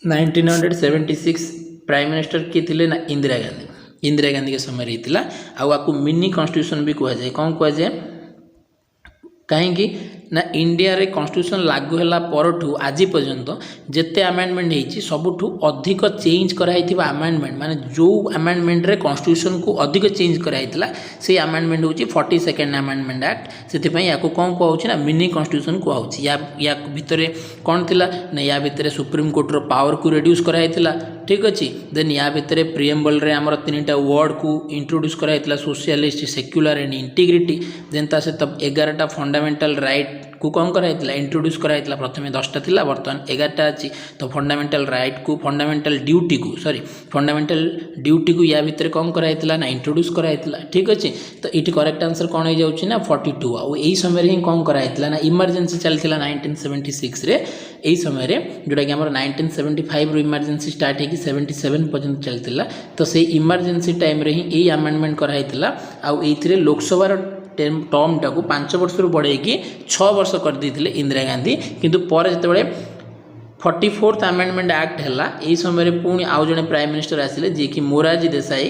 1976 प्राइम मिनिस्टर किए थे ना इंदिरा गांधी के समय रही मिनी कॉन्स्टिट्यूशन भी कहुए कौन कहुए कहीं ना इंडिया रे कॉन्स्टिट्यूशन लागू होला परठू आज पर्यंत जेते अमेंडमेंट होती सबुठू अधिक चेंज कराइथिबा अमेंडमेंट माने जो अमेंडमेंट रे कॉन्स्टिट्यूशन को अधिक चेंज कराइथिला से अमेंडमेंट होची 42nd अमेंडमेंट एक्ट सेति पई याको कोन कहउची ना मिनी कॉन्स्टिट्यूशन कहउची या भितरे कोन थिला ना या भितरे सुप्रीम कोर्ट रो पावर को रिड्यूस कराइथिला ठीक अच्छे देन या भितर प्रिएम्बल रे आमर 3टा वर्ड को इंट्रोड्यूस कराइथिला socialist secular and integrity then ता सहित 11टा फंडामेंटल राइट को कौन कराइथिला इंट्रोड्यूस कराइथिला प्रथमे 10टा थिला वर्तमान 11टा अछि तो फंडामेंटल राइट को फंडामेंटल ड्यूटी को या भितर कौन कराइथिला ना इंट्रोड्यूस कराइथिला ठीक अच्छे तो इट करेक्ट आंसर कौन हो जाउछि ना 42 आ एही समय रे ही कौन कराइथिला ना इमरजेंसी चलथिला 1976 रे एही समय रे जोटा कि हमर 1975 रो इमरजेंसी स्टार्ट है कि 77 पर्यंत चलथिला तो से इमरजेंसी टाइम रे ही एही अमेंडमेंट कराइथिला आ एथिरे लोकसभा टर्म टाक 5 वर्ष बढ़े कि 6 वर्ष कर देथिले इंदिरा गांधी किंतु पर जेतेबेले 44th अमेंडमेंट एक्ट हैला एही समय पुणी आउ जने प्राइम मिनिस्टर आसिले जे कि Morarji Desai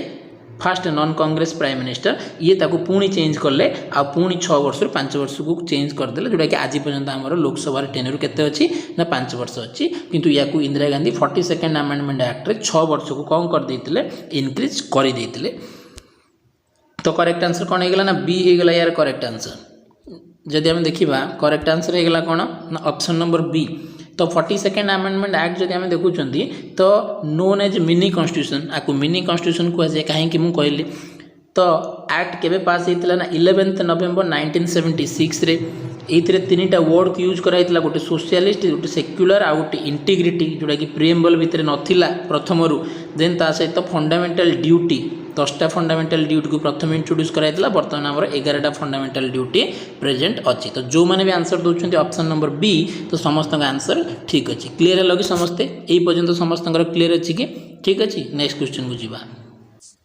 fast non Congress prime minister ये ताको पुणी चेंज करले आ पुणी 6 वर्ष 5 वर्ष को चेंज करदेले जोटा कि आज पर्यंत हमर लोकसभा टेन्योर केते अछि ना 5 वर्ष अछि किंतु याकू Indira Gandhi 42nd amendment act रे 6 वर्ष को कौन कर देथिले इनक्रीज कर देथिले तो करेक्ट आंसर कौन हो गला ना बी हो गला यार करेक्ट आंसर जदि हम देखिबा करेक्ट आंसर हो गला कौन ना ऑप्शन नंबर बी तो 42nd अमेंडमेंट एक्ट जदि हम देखुचंती तो नोन एज मिनी कॉन्स्टिट्यूशन आकु मिनी कॉन्स्टिट्यूशन को जे काहे कि मु कहली तो एक्ट केबे पास हेतिला ना 11th नवेम्बर 1976 रे एथिरे 3टा वर्ड को यूज कराइतिला गोटे सोशलिस्ट गोटे सेक्युलर आ गोटे इंटीग्रिटी जोटा कि प्रिएम्बल भितरे नथिला प्रथमरु देन ता सहित फंडामेंटल ड्यूटी 10टा फंडामेंटल ड्यूटी को प्रथम इंट्रोड्यूस कराइतिला बर्तमान हमर 11टा फंडामेंटल ड्यूटी प्रेजेंट अछि तो जो माने भी आंसर दोछंती ऑप्शन नंबर बी तो समस्त का आंसर ठीक अछि क्लियर लगी समस्ते एई पर्यंत समस्त क्लियर अछि कि ठीक अछि नेक्स्ट क्वेश्चन को जीवा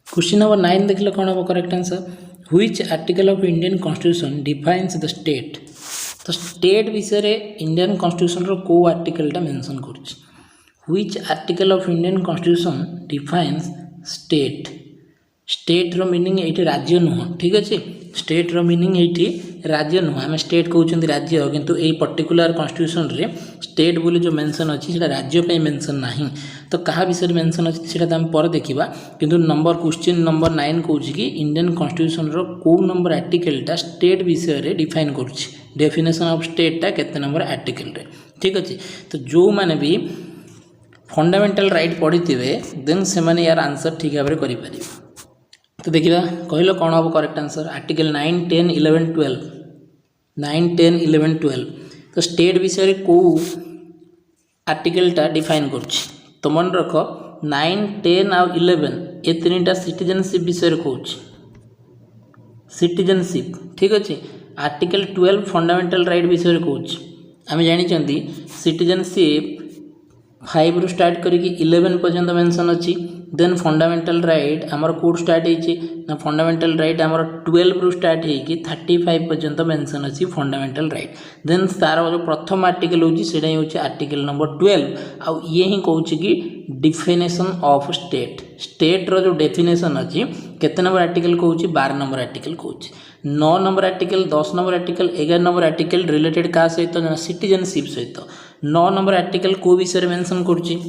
क्वेश्चन नंबर 9 देखले कोन हो correct answer which article of Indian constitution defines the state तो स्टेट विषय रे इंडियन कॉन्स्टिट्यूशन रो को आर्टिकल टा मेंशन करछि which article of Indian constitution defines state state रो मीनिंग एठी राज्य नुह ठीक अछि स्टेट रो मीनिंग एठी राज्य नुह हम स्टेट कहउछंती राज्य किंतु एई पर्टिकुलर कॉन्स्टिट्यूशन रे स्टेट बोली जो मेंशन अछि सेटा राज्य पे मेंशन नाही तो कहा विषय मेंशन अछि सेटा हम पर देखिबा किंतु नंबर क्वेश्चन नंबर 9 कहउछि कि इंडियन कॉन्स्टिट्यूशन रो को नंबर आर्टिकल टा स्टेट विषय रे डिफाइन करछि डेफिनेशन ऑफ स्टेट टा केते नंबर आर्टिकल रे ठीक अछि तो जो माने भी फंडामेंटल राइट पढ़िथिबे देन से माने यार आंसर ठीक भाबरे करि परिबे तो देखिए कहल कौन हम करेक्ट आंसर आर्टिकल 9, 10, 11, 12 9, 10, 11, 12 तो स्टेट विषय को आर्टिकल टा डिफाइन करछि तो मन रख 9, 10 और 11 ये 3टा सिटीजनशिप विषय कहछि सिटीजनशिप ठीक अच्छे आर्टिकल 12 फंडामेंटल राइट विषय कहछि आम जानी सिटीजनशिप 5 रु स्टार्ट करिकी 11 पर्यंत मेंशन अछि देन फंडामेंटल राइट आमर कोड स्टार्ट होइछि ना फंडामेंटल राइट आमर 12 रु स्टार्ट होइकी 35 पर्यंत मेंशन अछि फंडामेंटल राइट देन तार जो प्रथम आर्टिकल होछि सेटा होछि आर्टिकल नंबर 12 आ ये ही कहउछि कि डिफिनेशन ऑफ स्टेट स्टेट रो जो डेफिनेशन अछि केते नंबर आर्टिकल कहउछि 12 नंबर आर्टिकल कहउछि 9 number article 10 number article 11 number article related का सहित सिटीजनशिप सहित 9 नंबर आर्टिकल को विषय मेंशन करछि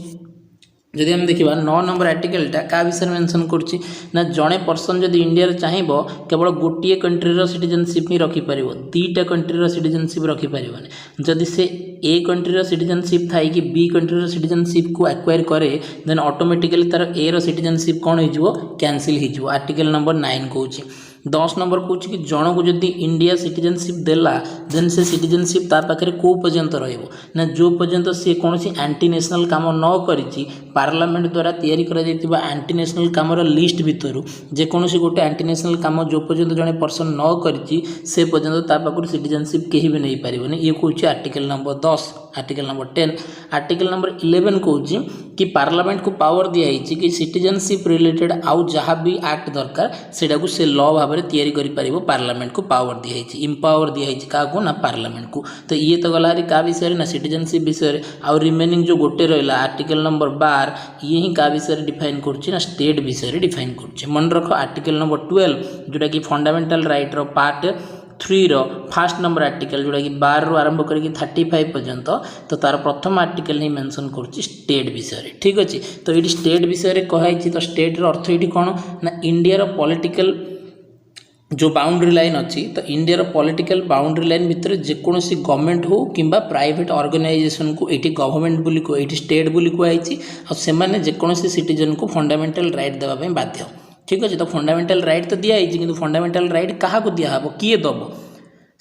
जदि हम देखिबा 9 नंबर आर्टिकल टा का विषय मेंशन करछि ना जणे पर्सन जदि इंडिया रे चाहिबो केवल गोटिए कंट्री रो सिटीजनशिप ही रखि परिबो दीटा कंट्री रो सिटीजनशिप रखि परिबोनी जदि से ए कंट्री रो सिटीजनशिप थाई कि बी कंट्री रो सिटीजनशिप को एक्वायर करे देन ऑटोमेटिकली तार ए रो सिटीजनशिप कोन हो जिवो कैंसिल हो जिवो आर्टिकल नंबर 9 कहउछि 10 नंबर कहउछि कि जण को जदि इंडिया सिटीजनशिप देला देन से सिटीजनशिप ता पाखरे को पर्यंत रहइबो ना जो पर्यंत से कोनसी एंटी नेशनल काम न करिछि पार्लियामेंट द्वारा तैयारी करा जाइतिबा एंटी नेशनल काम रो लिस्ट भितरु जे कोनसी गोटे एंटी नेशनल काम जो पर्यंत जणे पर्सन न करिछि से पर्यंत ता पाखरु सिटीजनशिप केहि भी नै पारिबोनी ये कहउछि article number 10 article number 10 article number 11 कहउछि कि पार्लियामेंट को पावर दिया हिछि कि सिटीजनशिप रिलेटेड आउ जहाँ भी एक्ट दरकार सेटा को से लॉ भाबरे तैयारी करि परिबो पार्लियामेंट को पावर दिया हिछि एम्पावर दिया हिछि का को ना पार्लियामेंट को तो ये तो गला रे का विषय ना सिटीजनशिप विषय और रिमेनिंग जो गोटे रहला आर्टिकल नंबर 12 ये ही का विषय डिफाइन करछि ना स्टेट विषय डिफाइन करछि मन रखो आर्टिकल नंबर 12 जोटा कि फंडामेंटल राइट रो पार्ट 3 फास्ट नंबर आर्टिकल जोड़ा कि 12 रु आरंभ करके 35 पर्यंत तो तार प्रथम आर्टिकल ही मेंशन करुच्ची स्टेट विषय ठीक अच्छे। तो ये स्टेट विषय कही तो स्टेट अर्थ ये कौन ना इंडिया पॉलिटिकल जो बाउंड्री लाइन अच्छी तो इंडिया पॉलिटिकल बाउंड्री लाइन भितर जेकोसी गवर्नमेंट हो कि प्राइवेट ऑर्गेनाइजेशन को ये गवर्नमेंट बोली ये स्टेट बोली कहुई आने जेकोसी सिटीजन को फंडामेंटल राइट देवाई बाध्य ठीक अच्छे। तो फंडामेंटल राइट तो दिखाई कि फंडामेंटल राइट क्या दिहब किए दब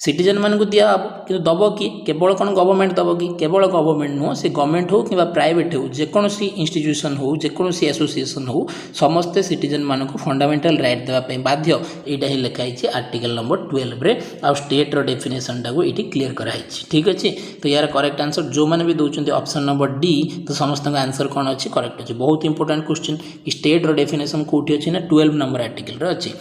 सिटीजन मान को दिहब कि दब कि केवल कौन गवर्नमेंट दब कि केवल गवर्नमेंट नुह से गवर्नमेंट हो कि प्राइवेट हो जेकोसी इंस्टीट्यूशन हो जेकोसी एसोसिएशन हो समस्ते सिटीजन मान को फंडामेंटल राइट देवाई बाध्य यहाँ ही लिखाई आर्टिकल नंबर 12 रे आ स्टेट रो डेफिनेशन टाक ये क्लीयर कराई ठीक अच्छे। तो यार करेक्ट आंसर जो मैंने भी दौरान ऑप्शन नंबर डी तो समस्त आंसर कौन अच्छी करेक्ट अच्छे। बहुत इंपोर्टेंट क्वेश्चन कि स्टेट रो डेफिनेशन कौटी अच्छी ना 12 नंबर आर्टिकल अच्छी।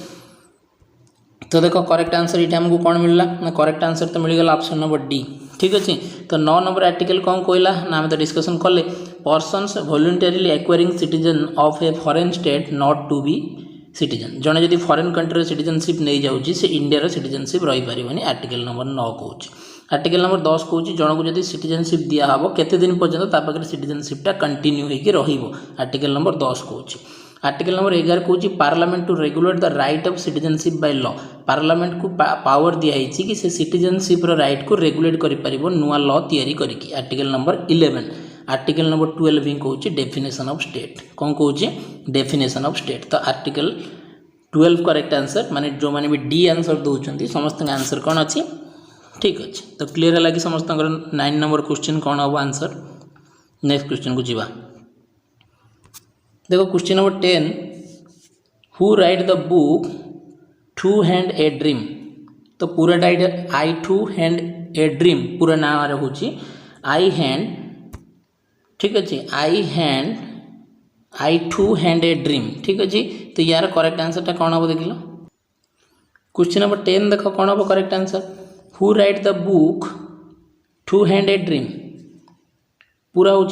तो देखो करेक्ट आंसर ये आमको कौन मिलला ना करेक्ट आंसर तो मिलगला ऑप्शन नंबर डी ठीक अच्छे। तो 9 नंबर आर्टिकल कौन कहला ना आम तो डिस्कसन कले persons voluntarily acquiring citizen of a foreign state not to be citizen जड़े जब फॉरेन कंट्री सिटीजनशिप नहीं जाऊँगी से इंडिया सिटीजनशिप रही पारे आर्टिकल नंबर 9 कौच। आर्टिकल नंबर 10 कौच जन को जब सिटीजनशिप दिहब केते दिन पर्यंत पाखे सिटीजनशिपटा कंटिन्यू होकर आर्टिकल नंबर 10 कौच। आर्टिकल नंबर 11 कौच parliament to regulate the right of citizenship by law parliament को पावर दिखाई कि से सिटीजनशिप राइट को रेगुलेट कर नुआ लॉ तैयारी करके। आर्टिकल नंबर 11 आर्टिकल नंबर 12 भी कौच डेफिनेशन ऑफ स्टेट कौन कौच डेफिनेशन ऑफ स्टेट। तो आर्टिकल 12 करेक्ट आंसर माने जो मैंने भी डी आंसर दौरान समस्त आंसर कौन अच्छी ठीक अच्छे। तो क्लीयर है कि समस्त 9 नंबर क्वेश्चन कौन हम आंसर। नेक्स्ट क्वेश्चन को जीवा देखो question number 10 who right the book too hand a dream. तो पूरा title I too hand a dream पूरा नाम हूँ आई हैंड ठीक अच्छे I too hand a dream ठीक अच्छे। तो यार करेक्ट आंसर कौन हम देख लो क्वेश्चन नंबर 10 देख कौन हम correct answer who right the book too hand a dream पूरा हूँ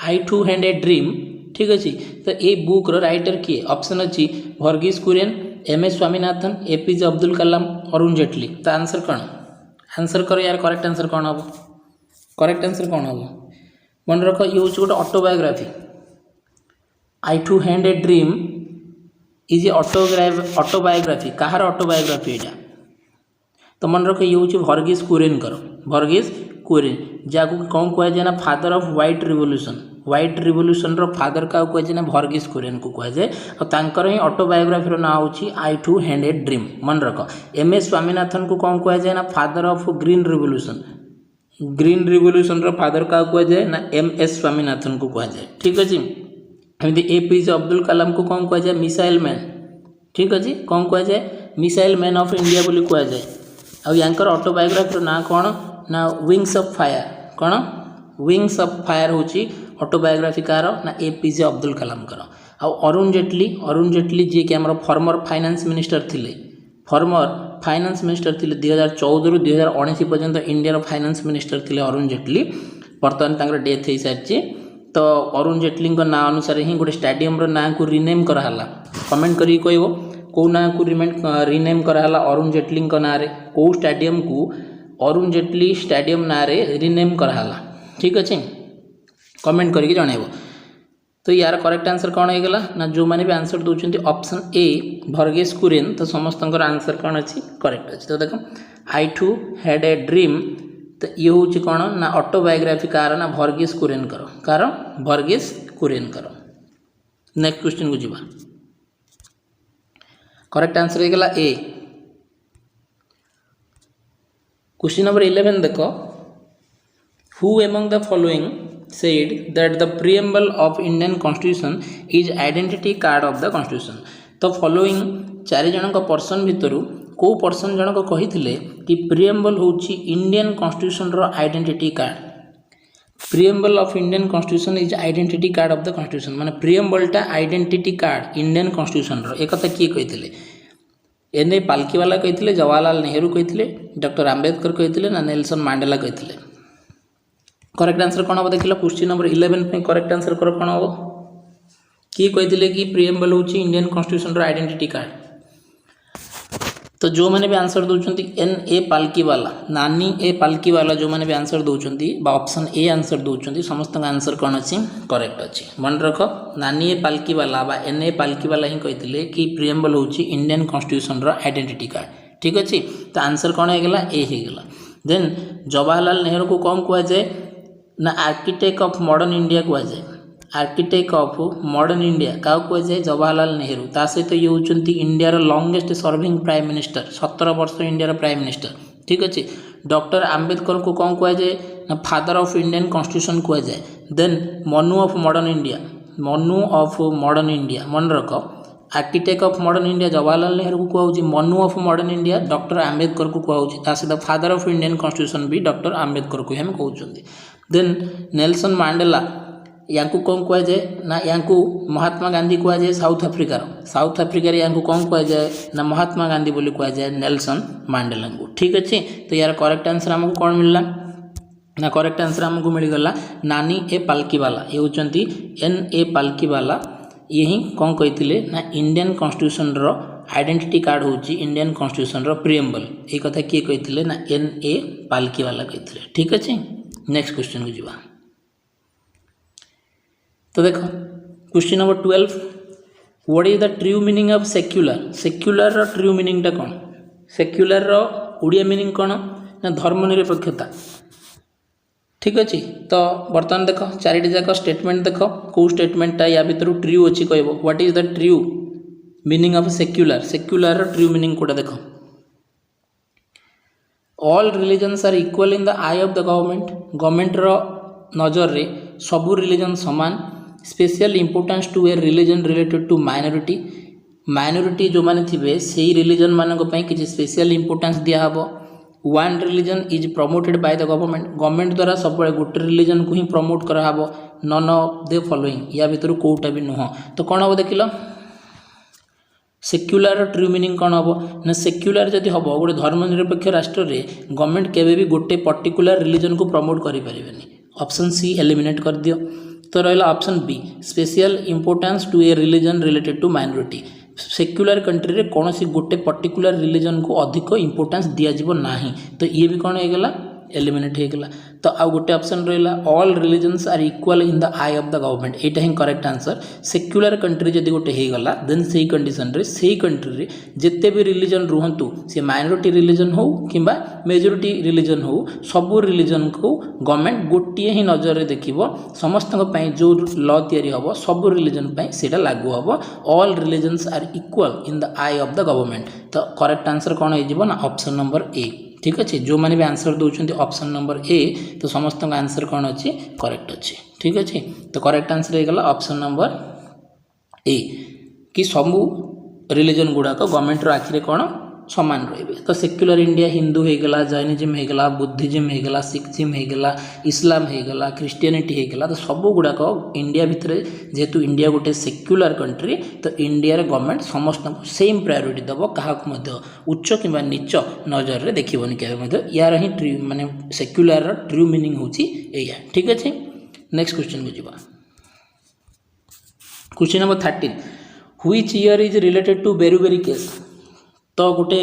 I too hand a dream ठीक अच्छे। तो ये बुक राइटर किए ऑप्शन अच्छी Verghese Kurien M S Swaminathan APJ Abdul Kalam Arun Jaitley. तो आंसर कौन आंसर करो यार करेक्ट आंसर कौन हम करेक्ट आंसर कौन हम मन रख ये हूँ गोटे autobiography I too hand a dream is a autobiography कहार ऑटोबायोग्राफी यहाँ तो मन रख ये हूँ वर्गीस कुरियन वर्गीस कुरियन जहाँ कौन कहुए ना फादर ऑफ व्हाइट रिवोल्यूशन रो फादर क्या कहुए ना वर्गीस कुरियन को कहुए और ही ऑटोबायोग्राफी ना हूँ I too hand a dream मन रख। एम एस स्वामीनाथन को कौन कहुए ना फादर ऑफ ग्रीन रिवोल्यूशन रो फादर क्या कहुए ना एम एस स्वामीनाथन को कहुए ठीक अच्छे। एमती एपीजे अब्दुल कलाम को कौन कहुए मिसाइल मैन ठीक अच्छे कौन कहुए मिसाइल मैन ऑफ इंडिया बोली कहुए आंकर ऑटोबायोग्राफी ना कौन ना विंग्स ऑफ फायर कौन विंग्स ऑफ फायर हूँ ऑटोबायोग्राफी कार ना एपीजे अब्दुल कलाम आ अरुण जेटली जी कि आम फॉर्मर फाइनेंस मिनिस्टर थिले फॉर्मर फाइनेंस मिनिस्टर थिले 2014 रु 2019 पर्यंत इंडिया फाइनेंस मिनिस्टर थिले अरुण जेटली बर्तमान डेथ हो सारी। तो अरुण जेटली ना अनुसार ही गोटे स्टाडियम ना को रिनेम कराला कमेंट करी कह कौ ना को रिनेम कराला अरुण जेटली ना कौ स्टाडियम को अरुण जेटली स्टाडियम ना रिनेम कराला ठीक अच्छे कमेंट करके जनइब। तो यार करेक्ट आंसर कौन होगा ना जो मैंने भी आंसर दौरान ऑप्शन ए वर्गीस कुरियन तो समस्त आंसर कौन अच्छी करेक्ट अच्छे। तो देख I too had a dream तो ये हूँ कौन ना ऑटोबायोग्राफी कार ना वर्गीस कुरियन कार वर्गीस कुरियन नेक्स्ट क्वेश्चन को जीवा करेक्ट आंसर होगा ए। क्वेश्चन नंबर 11 देख who among the following said that the preamble of Indian Constitution is identity card of the Constitution। तो फॉलोइंग 4 जनक पर्सन भितर को पर्सन जनक कही कि प्रिएम्बल हूँ इंडियन कॉन्स्टिट्यूशन रो identity card preamble of Indian constitution is identity card of the constitution माने प्रिएम्बलटा आइडेंटिटी कार्ड इंडियन कॉन्स्टिट्यूशन रो एक कथा किए कही एने पालकीवाला कही जवाहरलाल नेहरू कही डॉक्टर आंबेडकर कही ना नेल्सन मांडेला कही करेक्ट आंसर कौन हम देख लो क्वेश्चन नंबर 11 पे करेक्ट आंसर कर कौन हम किए कही कि प्रिएम्बल हूँ इंडियन कॉन्स्टिट्यूशन रो आइडेंटिटी कार्ड तो जो मैंने भी आंसर दौरान एन ए पाल्की वाला नानी ए पाल्की वाला जो मैंने भी आंसर दौरान ऑप्शन ए आंसर दौरान समस्त आंसर कौन अच्छी करेक्ट अच्छी मन रख नानी ए पाल्की वाला बा एन ए पाल्की वाला ही कहते कि प्रिएम्बल हूँ इंडियन कॉन्स्टिट्यूशन रो आइडेंटिटी कार्ड ठीक अच्छे तो आंसर कौन होगा ए होगा देन जवाहरलाल नेहरू को कौन कहुए ना आर्किटेक्ट ऑफ मॉडर्न इंडिया कहुए आर्किटेक्ट ऑफ मॉडर्न इंडिया क्या कहुए जवाहरलाल नेहरू ता सहित ये होती इंडियार लॉन्गेस्ट सर्विंग प्राइम मिनिस्टर 17 वर्ष इंडियार प्राइम मिनिस्टर ठीक अच्छे डॉक्टर आंबेडकर को कौन कहुए ना फादर ऑफ इंडियन कॉन्स्टिट्यूशन कहुए then Manu of modern India Manu of modern India मन रख architect of modern India Jawaharlal Nehru को कहुँ Manu of modern India doctor Ambedkar को कहुँ ता सहित फादर ऑफ इंडियन कॉन्स्टिट्यूशन भी डॉक्टर आंबेडकर को हम कहते देन नेल्सन मांडेला या कौन कहुए ना या महात्मा गांधी कहुए साउथ आफ्रिकार या कौन कहुए ना महात्मा गांधी बोली कहुए नेल्सन मांडेला को ठीक अच्छे तो यार करेक्ट आंसर आमको कौन मिलला ना करेक्ट आंसर आमको मिलगला नानी ए पाल्की वाला ये होती एन ए पाल्की वाला ये ही कौन कहते ना इंडियन कॉन्स्टिट्यूशन रो आइडेंटिटी कार्ड हूँ इंडियन कॉन्स्टिट्यूशन रो प्रिएम्बल ये कथा किए कहते ना एन ए पाल्की वाला कहते ठीक अच्छे नेक्स्ट क्वेश्चन को जीवा तो देखो question number 12 what is the true meaning of secular रो ट्रू मीनिंग टा कौन सेक्युलर रो ओडिया मीनिंग कौन ना धर्मनिरपेक्षता ठीक अच्छे तो बर्तमान देख चारिटी जाक स्टेटमेंट देख कौ स्टेटमेंटा या भितर ट्रू अच्छी कह what is the true meaning of secular true meaning कोटा देख all religions are equal in the eye of the government रो नजर रे सबू रिलीजन समान special importance to a religion related to minority जो माने थिबे सेही रिलीजन मानक पई किछि स्पेशल इंपोर्टेंस दिया हबो one religion is promoted by the government द्वारा सब गोटे रिलीजन को ही प्रमोट करा हबो नन ऑफ द फॉलोइंग या भितर कोटा भी नुह तो कौन हम देखिल सेक्युलर ट्रू मीनिंग कौन हम ना सेक्युलर जदि हम गोटे धर्मनिरपेक्ष राष्ट्र रे गवर्नमेंट केबे भी गोटे पर्टिकुलर रिलीजन को प्रमोट करि परिबेनी ऑप्शन सी एलिमिनेट कर दियो तो रहा option B special importance to a religion related to minority secular country रे कौन सी गोटे पर्टिकुलर रिलीजन को अधिक इंपोर्टेंस दिज्व ना तो ये भी कौन होगा एलिमिनेट होगा तो आउ गोटे ऑप्शन रहा all religions are equal in the eye of the government यहाँ ही करेक्ट आंसर सेक्युलर कंट्री जदि गोटे होगा देन से कंडीशन रे से कंट्री रे जिते भी रिलीजन रुहतु सी माइनॉरिटी रिलीजन हो कि मेजोरिटी रिलीजन हो सबू रिलीजन को गवर्नमेंट गोटे ही नजर में देखो समस्त जो लॉ तैयारी हम सबू रिलीजन से लागू हम all religions are equal in the eye of the government तो करेक्ट आंसर कौन हो ऑप्शन नंबर ए ठीक अच्छे जो मैंने भी आंसर दौरान ऑप्शन नंबर ए तो समस्त आंसर कौन अच्छे करेक्ट अच्छे ठीक अच्छे तो करेक्ट आंसर होगा ऑप्शन नंबर ए कि सबू रिलीजन गुड़ाक गवर्नमेंट आखिरे कौन समान रे तो सेक्युलर इंडिया हिंदू होगला जैनिज्म होगला बुद्धिज्म होगला सिखिज्म होगला इस्लाम होगला क्रिश्चियनिटी होगला तो सब गुड़ाक इंडिया भितर जेहेतु इंडिया गोटे सेक्युलर कंट्री तो इंडिया गवर्नमेंट समस्त सेम प्रायोरिटी दब क्या उच्च कि नीच नजर में देखनी क्या यार ही ट्रू माने सेक्युलर ट्रू मीनिंग हूँ ठीक अच्छे नेक्स्ट क्वेश्चन को जीवा question number 13 which year is related to Berubari case तो गोटे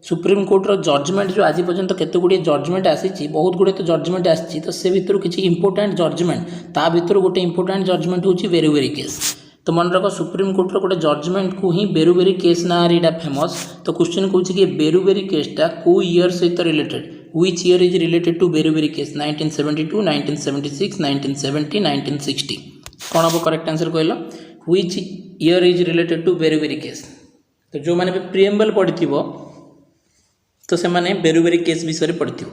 सुप्रीम कोर्टर जजमेंट जो आज पर्यंत केते गुड़े जजमेंट आसी बहुत गुड़े तो जजमेंट आसी तो से भितर किसी इंपोर्टेंट जजमेंट ता भितर गोटे इंपोर्टेंट जजमेंट हूँ बेरुबेरी केस तो मन रख सुप्रीम कोर्टर गोटे जजमेंट को ही बेरुबेरी केस ना यहाँ फेमस तो क्वेश्चन कौन कि बेरुबेरी केसटा को ईयर सहित related which year is related to Berubari case 1972 1976 1970 1960 कौन हम करेक्ट आंसर कहल which year is related to Berubari case तो जो मैंने भी प्रिएम्बल पढ़ी तो से मैंने बेरुबेरी केस विषय में पढ़ी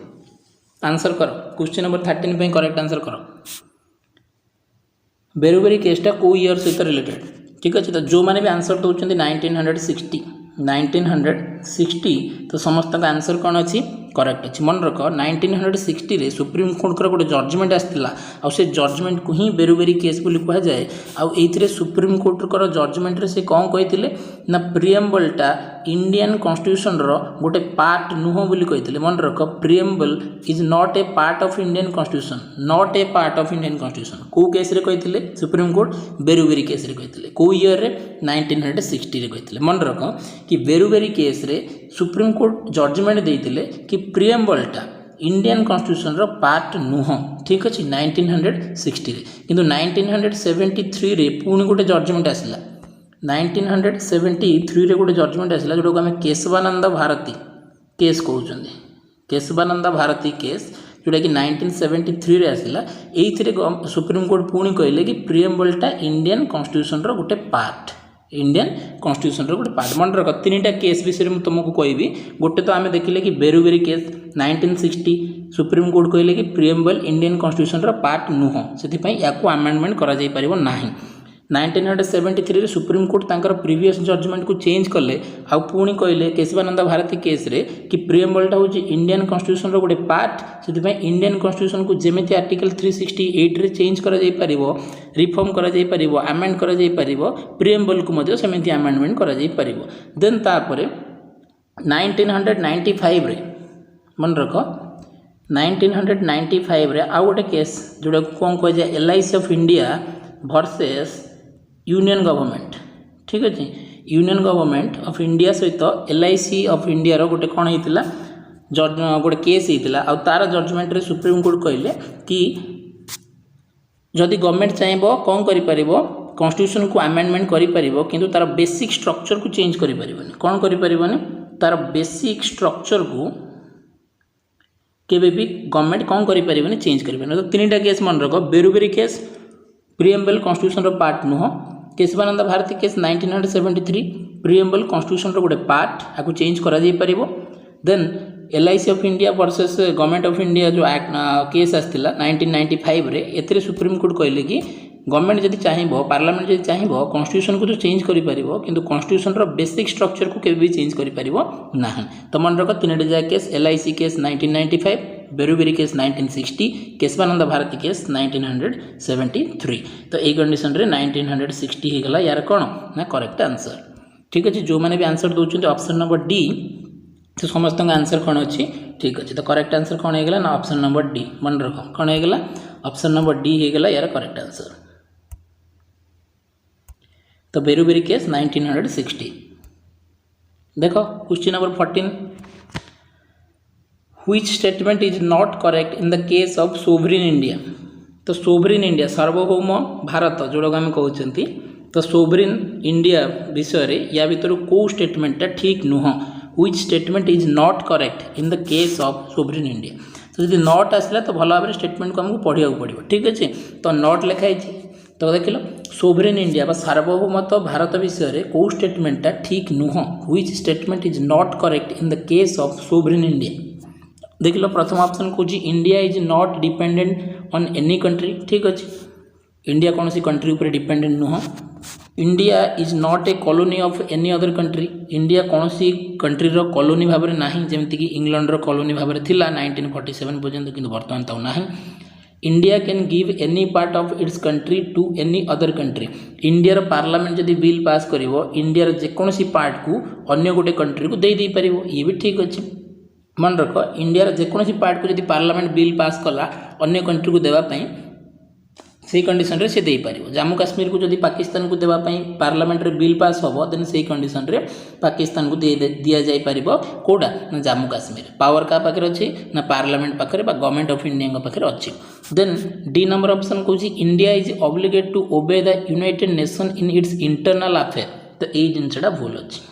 आंसर कर क्वेश्चन नंबर 13 पे करेक्ट आंसर कर बेरुबेरी केसटा को ईयर सहित रिलेटेड ठीक अच्छे तो जो मैंने भी आंसर दौरान 1960 तो समस्त आंसर कौन अच्छी करेक्ट अच्छी मन रख 1960 रे सुप्रीम कोर्ट गोटे जजमेंट आसाला से जजमेंट को ही बेरुबेरी केस बोली कहुए आउ सुप्रीम कोर्ट जजमेंट रे से कौन कहते ना प्रिएम्बलटा इंडियन कॉन्स्टिट्यूशन रो गोटे पार्ट नुह बोली कही मन रख preamble is not A part of Indian constitution not a part of Indian constitution कौ केस रे कही सुप्रीम कोर्ट बेरुबेरी केस रे कही कौ ईयर रे 1960 रे कही मन रख कि बेरुबेरी केस रे सुप्रीम कोर्ट जजमेंट देते कि प्रिएम्बलटा इंडियन कॉन्स्टिट्यूशन रो पार्ट नुह ठीक अच्छे 1960 रे किंतु 1973 रे पुणी गोटे जजमेंट आसला 1973 रे गोटे जजमेंट आसला जोटा को आम केशवानंद भारती केस कहते केशवानंद भारती केस जोटा कि 1973 रे आसला ये सुप्रीम कोर्ट पुणी कहले कि प्रिएम्बलटा इंडियन कॉन्स्टिट्यूशन रो गोटे पार्ट इंडियन कॉन्स्टिट्यूशन रो गोटे पार्ट मन रख तीनटा केस विषय में तुमको कहबी गोटे तो आम देखिले कि बेरुबेरी केस 1960 सुप्रीम कोर्ट कहले कि प्रिएम्बल इंडियन कॉन्स्टिट्यूशन रो पार्ट नुह से या आमेंडमेंट करा जाई परिबो नाही 1973 रे सुप्रीम कोर्ट तांकर प्रीवियस जजमेंट को चेंज कले आ पुणी कहले केशवानंद भारती केस रे कि प्रिएम्बलटा हूँ इंडियन कॉन्स्टिट्यूशन रो गोटे पार्ट से इंडियन कॉन्स्टिट्यूशन को जेमिति आर्टिकल 368 रे चेंज करा जाई परिबो रिफॉर्म करा जाई परिबो अमेंड करा जाई परिबो प्रिएम्बल को मध्य सेमिति अमेंडमेंट करा जाई परिबो देन तापरे 1995 रे मन रख 1995 रे आ गोटे केस जोड़ा कौन कह जाए LIC of India versus union government ठीक अच्छे यूनियन गवर्नमेंट ऑफ इंडिया सहित LIC ऑफ इंडिया रो गोटे कौन होता गोटे केस होता आ तार जजमेंट रे सुप्रीम कोर्ट कहले कि जदि गवर्नमेंट चाहिए कौन कर कॉन्स्टिट्यूशन को अमेंडमेंट करिपरिबो किंतु तार बेसिक स्ट्रक्चर को चेंज करि परिबोनी कौन करि परिबोनी तार बेसिक स्ट्रक्चर को केबे भी गवर्नमेंट कौन करि परिबोनी चेंज करि परिबोनी तो तीनटा केस मन रख बेरुबेरी केस प्रिएम्बल कॉन्स्टिट्यूशन रो पार्ट नुह Kesavananda Bharati case 1973 preamble constitution रो गोटे पार्ट आकु चेंज करा जाई परिबो then LIC of India versus government of India जो केस आसला 1995 रे एथिरे सुप्रीम कोर्ट कहले कि गवर्नमेंट जदि चाहिए पार्लियामेंट जदि चाहिए कॉन्स्टिट्यूशन को तो चेंज करि परिबो किंतु कॉन्स्टिट्यूशन रो बेसिक स्ट्रक्चर को केबे भी चेंज करि परिबो नाही तो मन रख तीनटा जा case LIC case 1995 Berubari case 1960 Kesavananda Bharati case 1973 तो यही कंडीशन रे 1960 हो गला यार कौन ना करेक्ट आंसर ठीक अच्छे जो मैंने भी आंसर दौरान ऑप्शन नंबर डी तो समस्त आंसर कौन अच्छी ठीक अच्छे तो करेक्ट आंसर कौन होगा ना ऑप्शन नंबर डी मन रख कौन होगा ऑप्शन नंबर डी होगा यार करेक्ट आंसर तो बेरुबेरी केस 1960 देखो question number 14 Which statement is not correct in the case of sovereign India तो sovereign India सार्वभौम भारत जोड़ा आम कहते तो sovereign India विषय या भीतर कौ स्टेटमेंटा ठीक नुह which statement is not correct in the case of sovereign India तो जब नॉट आसला तो भल भाव स्टेटमेंट को आमको पढ़ा पड़ो ठीक अच्छे तो नॉट लिखाई तो देख लो सोवरेन इंडिया सार्वभौमत्व भारत विषय कौ स्टेटमेंटा ठीक नुह which statement is not correct in the case of sovereign India देख लो प्रथम ऑप्शन कौन India is not dependent on any country ठीक अच्छे इंडिया कौन सी कंट्री ऊपर डिपेंडेंट नुह India is not a colony of any other country India कौन सी कंट्री रो कॉलोनी भाव में नहीं जमीक इंग्लैंड रो कॉलोनी भाव में थिला 1947 पर्यंत किंतु बर्तमान तो नहीं India can give any part of its country to any other country India parliament जदि बिल पास करिवो इंडिया जेकोसी पार्ट को अन्य गोटे कंट्री को दे पारिबो ये भी ठीक अच्छे मन रख इंडिया जेकोसी पार्ट को जब पार्लियामेंट बिल पास कला अन्य कंट्री को देवाई से कंडीशन रे से दे पारिबो जम्मू काश्मीर को जब पाकिस्तान को देवाई पार्लियामेंट रे बिल पास हम देन से कंडीशन रे पाकिस्तान को दि जाई पारिबो कोडा ना जम्मू काश्मीर पावर का पाखे अच्छे ना पार्लियामेंट पाखे गवर्नमेंट ऑफ इंडिया पाखे अच्छे देन डी नंबर ऑप्शन कौन India is obligate to obey the United Nation in its internal affair तो यही जिनसा भूल अच्छे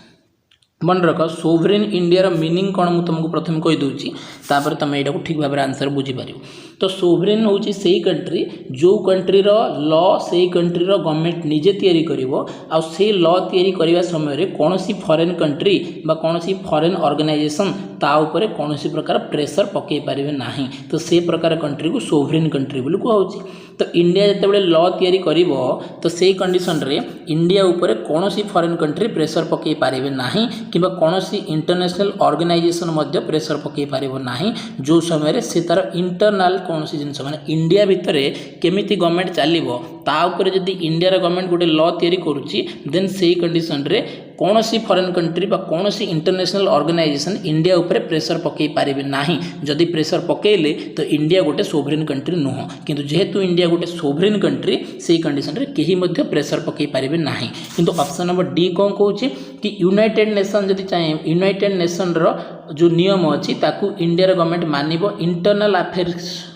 मन रख सोवरेन इंडिया मीनिंग कौन मुझे तुमको प्रथम कहीदे तापर तुम यहाँ को ठीक भाव आंसर बुझीपार तो सोवरेन हूँ से कंट्री जो कंट्री लॉ से कंट्री गवर्नमेंट निजे तैयारी करिवो आ से लॉ तैयारी करने समय कौन सी फॉरेन कंट्री बा कौन सी फॉरेन ऑर्गेनाइजेशन ता ऊपर कौन सी प्रकार प्रेशर पकई पारे ना तो से प्रकार कंट्री को सोवरेन कंट्री बोली कहूँ तो इंडिया जिते लॉ तैयारी करिवो तो से कंडीशन रे इंडिया ऊपर कौन सी फॉरेन कंट्री प्रेशर पकई पारे ना कि कौन सी इंटरनेशनल ऑर्गेनाइजेशन मध्य प्रेशर पकई पारे ना जो समय से तार इंटरनाल कौन सी जिन मैंने इंडिया भितर केमिति गवर्नमेंट चलो ता ऊपर जदि इंडिया गवर्नमेंट गोटे लॉ तैयारी करुच्ची देन से कंडीशन रे कौन सी फॉरेन कंट्री बा कौन सी इंटरनेशनल ऑर्गेनाइजेशन इंडिया उपरे प्रेशर पकई पारे नहीं जदि प्रेशर पकेले तो इंडिया गोटे सोवरेन कंट्री नुह किंतु जेहेतु इंडिया गोटे सोवरेन कंट्री से कंडीशन रे केही मध्य प्रेशर पकई पारे नहीं किंतु ऑप्शन नंबर डी कौन कहूँ कि यूनाइटेड नेशन जदि चाहे यूनाइटेड नेशन रो जो नियम अच्छी ताकू इंडिया गवर्नमेंट मानिबो इंटरनल अफेयर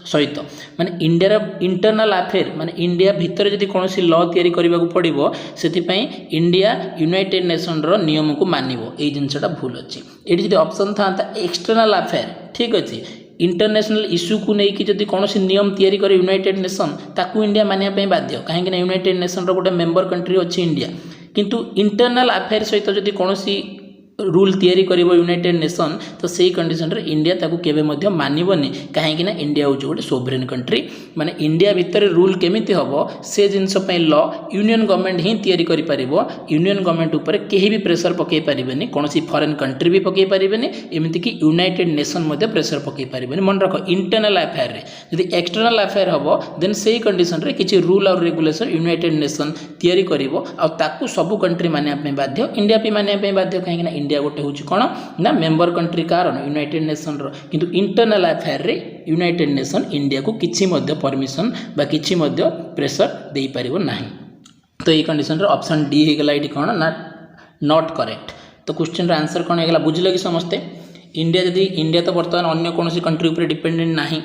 सहित माने इंडिया इंटरनल अफेयर माने इंडिया भितर जदि कौन लॉ तैयारी करने को पड़ो से इंडिया यूनाइटेड नेशन रो नियम को मानिबो ए जिनसटा भूल अच्छी ये जब ऑप्शन था एक्सटर्नल अफेयर ठीक अच्छे इंटरनेशनल इश्यू को लेकिन जब कौन नियम तैयारी करे यूनाइटेड नेशन ताकू इंडिया मानिया बाध्य कहीं यूनाइटेड नेशन रो गोटे मेंबर कंट्री अच्छी इंडिया किंतु इंटरनल अफेयर सहित जब कौन रूल तैयारी करिवो यूनाइटेड नेशन तो सही कंडीशन रे इंडिया ताकू केबे मध्य मानिबोनी कहीं इंडिया हूँ गोटे सोवरेन कंट्री माने इंडिया भितर रूल केमिति हबो से जिनस पई लॉ यूनियन गवर्नमेंट ही तैयारी करि परिबो यूनियन गवर्नमेंट ऊपर केही भी प्रेशर पकई परिबेनी कोनोसी फॉरेन कंट्री भी पकई परिबेनी एमिति कि यूनाइटेड नेशन मध्य प्रेशर पकई परिबेनी मन रखो इंटरनल अफेयर रे यदि एक्सटर्नल अफेयर हबो देन सही कंडीशन रे किछि रूल और रेगुलेशन यूनाइटेड नेशन तैयारी करिवो आ ताकू सब कंट्री मानिया पई बाध्य इंडिया भी मानिया पई बाध्य कहीं इंडिया गोटे हूँ कौन ना मेंबर कंट्री कारण यूनाइटेड नेशन रो किंतु इंटरनल अफेयर रे यूनाइटेड नेशन इंडिया को किछि मध्य परमिशन बा किछि मध्य प्रेशर दे पारिबो नाही तो ये कंडीशन रे ऑप्शन डी हे गला इटी कौन ना नॉट करेक्ट तो क्वेश्चन रो आंसर कौन हेगला बुझले कि समस्ते इंडिया जदि इंडिया तो वर्तमान अन्य कौन कंट्री ऊपर डिपेंडेंट नाही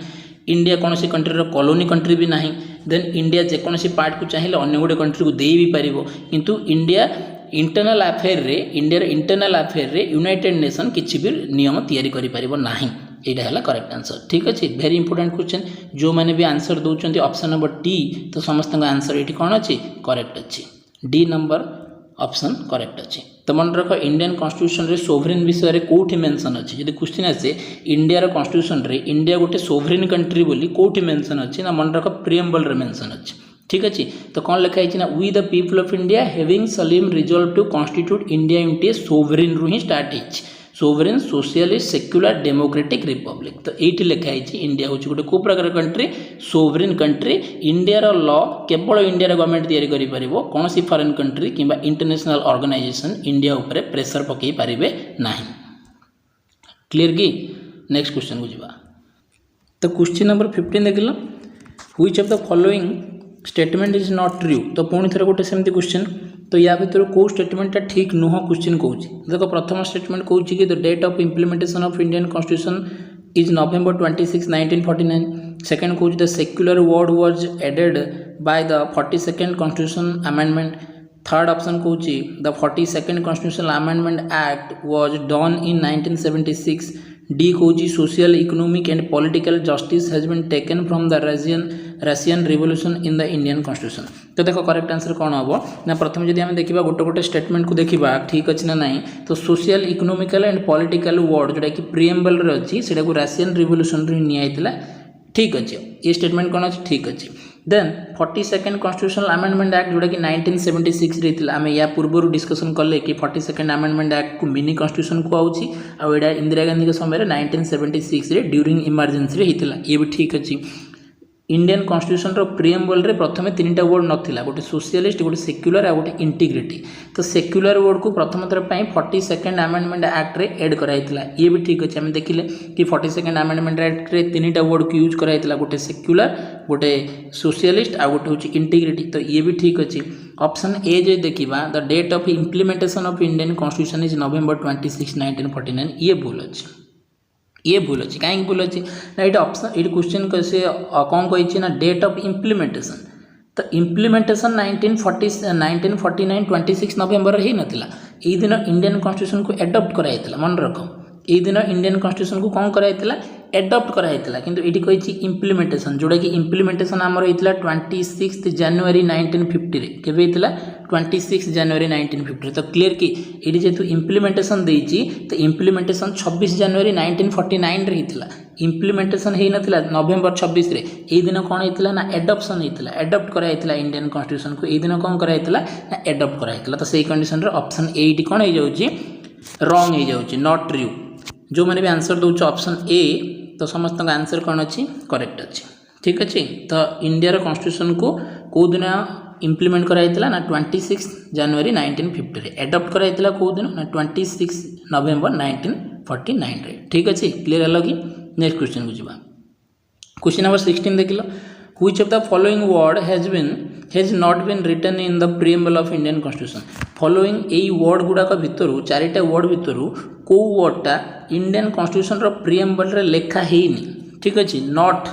इंडिया कौन कंट्री कॉलोनी कंट्री भी नहीं देन इंडिया जेकोसी पार्ट को चाहिए अन्य गोटे कंट्री को दे भी पारिबो किंतु इंडिया इंटरनल अफेयर रे इंडिया इंटरनल अफेयर रे यूनाइटेड नेशन किसी भी नियम तैयारी करि पारिबो नाही एटा हला करेक्ट आंसर ठीक अच्छे वेरी इंपोर्टेंट क्वेश्चन जो मैंने भी आंसर दौरान ऑप्शन नंबर डी तो समस्त आंसर ये कौन अच्छी करेक्ट अच्छी डी नंबर ऑप्शन करेक्ट अच्छी तो मन रख इंडियन कॉन्स्टिट्यूशन रे सोवरेन विषय रे कोठी मेंशन अच्छी जब क्वेश्चन आसे इंडिया रो कॉन्स्टिट्यूशन रे इंडिया गोटे सोवरेन कंट्री बोली कोठी मेंशन अच्छी ना मन रख प्रिएम्बल रे मेंशन अच्छी ठीक अच्छे तो कौन लिखाई ना we the people of India having solemnly resolve to constitute India into a sovereign रु ही स्टार्ट होती sovereign socialist secular democratic republic तो ये लिखाई इंडिया हूँ गोटे को प्रकार कंट्री सोवरेन कंट्री इंडिया रो लॉ केवल इंडिया गवर्नमेंट तैयारी करि परिबो कौन सी फॉरेन कंट्री किंबा इंटरनेशनल ऑर्गेनाइजेशन इंडिया ऊपर प्रेशर पकई पारिबे नाही क्लियर की नेक्स्ट क्वेश्चन को जीवा तो क्वेश्चन नंबर 15 देखिल which of the following statement is not true तो पुणी थे गोटे सेमती क्वेश्चन तो या भर कौ स्टेटमेंटा ठीक नुह क्वेश्चन कौन देख प्रथम स्टेटमेंट कौन कि the date of implementation of Indian constitution is November 26, 1949 second कौन the secular word was added by the 42nd constitution amendment third option कौन the 42nd constitutional amendment act was done in 1976 D कौन social economic and political justice has been taken from the Russian revolution in the Indian constitution तो देखो correct answer कौन हम ना प्रथम जब आम देखा गोटे गोटे स्टेटमेंट को देखा ठीक अच्छे ना नहीं तो social economical and political word जोटा कि प्रिएम्बल रे अच्छी से रशियन रिवोल्यूशन रे निया ठीक अच्छे ये स्टेटमेंट कौन अच्छे ठीक अच्छे then 42nd constitutional amendment act जोटा कि 1976 रे थिला आमे या पूर्व डिस्कशन कले कि 42nd अमेंडमेंट एक्ट को मिनी कॉन्स्टिट्यूशन को आउची आ एडा इंदिरा गांधी के समय 1976 रे ड्यूरिंग इमरजेंसी रे हितला ये भी ठीक अच्छी इंडियन कॉन्स्टिट्यूशन रो प्रिएम्बल रे प्रथमे तीनटा वर्ड नथिला गोटे सोशलिस्ट गोटे सेक्युलर आ गोटे इंटीग्रिटी तो सेक्युलर वर्ड को प्रथम थर पई 42nd अमेंडमेंट एक्ट रे ऐड कराइतला ये भी ठीक अछि हम देखिले कि 42nd अमेंडमेंट एक्ट रे तीनटा वर्ड को यूज कराइतला गोटे सेक्युलर गोटे सोशलिस्ट आ गोटे होची इंटीग्रिटी तो ये भी ठीक अछि ऑप्शन ए जे देखिबा the date of implementation of Indian constitution is November 26, 1949 ये भूल अछि ये भूल अच्छी कहीं भूल अच्छी ना ये ऑप्शन ये क्वेश्चन कैसे कौन कही ना डेट ऑफ इम्प्लीमेंटेशन तो इम्प्लीमेंटेशन 1949 26 नवेम्बर ही नाला ये दिन इंडियन कॉन्स्टिट्यूशन को एडप्ट कराइला मन रख ये दिन इंडियन कॉन्स्टिट्यूशन को कौन कराइला एडप्ट कराइला किंतु ये कही इम्प्लीमेंटेशन जोड़ा कि इम्प्लीमेंटेशन आमर होता 26 जनवरी 1950 रे केबे होता 26 जनवरी 1950 तो क्लियर कि ये जेहेतु इम्प्लीमेंटेशन देती तो इम्प्लीमेंटेशन 26 जनवरी 1949 रे होता इम्प्लीमेंटेशन हो नाला November 26 रे ये दिन कौन होता ना एडप्शन होता एडप्ट कराइला इंडियन कॉन्स्टिट्यूशन को ये दिन कौन कराइला ना एडप्ट कराइला तो सही कंडीशन रे ऑप्शन ए कौन हो जाउची रॉन्ग हो जाउची नॉट ट्रू जो मैंने भी आंसर दौर ऑप्शन ए तो समस्त आंसर कौन अच्छी करेक्ट अच्छी ठीक अच्छे तो इंडिया कॉन्स्टिट्यूशन को दिन इम्प्लीमेंट कराइला ना 26 जनवरी 1950 रे एडप्ट कराइला कौ दिन ना 26 नवेम्बर 1949 रे। ठीक अच्छे क्लीयर है कि नेक्स्ट क्वेश्चन को जीवा। क्वेश्चन नंबर 16 देख लो which of the following word has not been written in the preamble of Indian constitution. Following यही वर्ड गुड़ाक भितर चारिटा वर्ड भितर कौ वर्डटा इंडियन कॉन्स्टिट्यूशन रो प्रीएम्बल रे लेखा हेनी। ठीक अच्छे not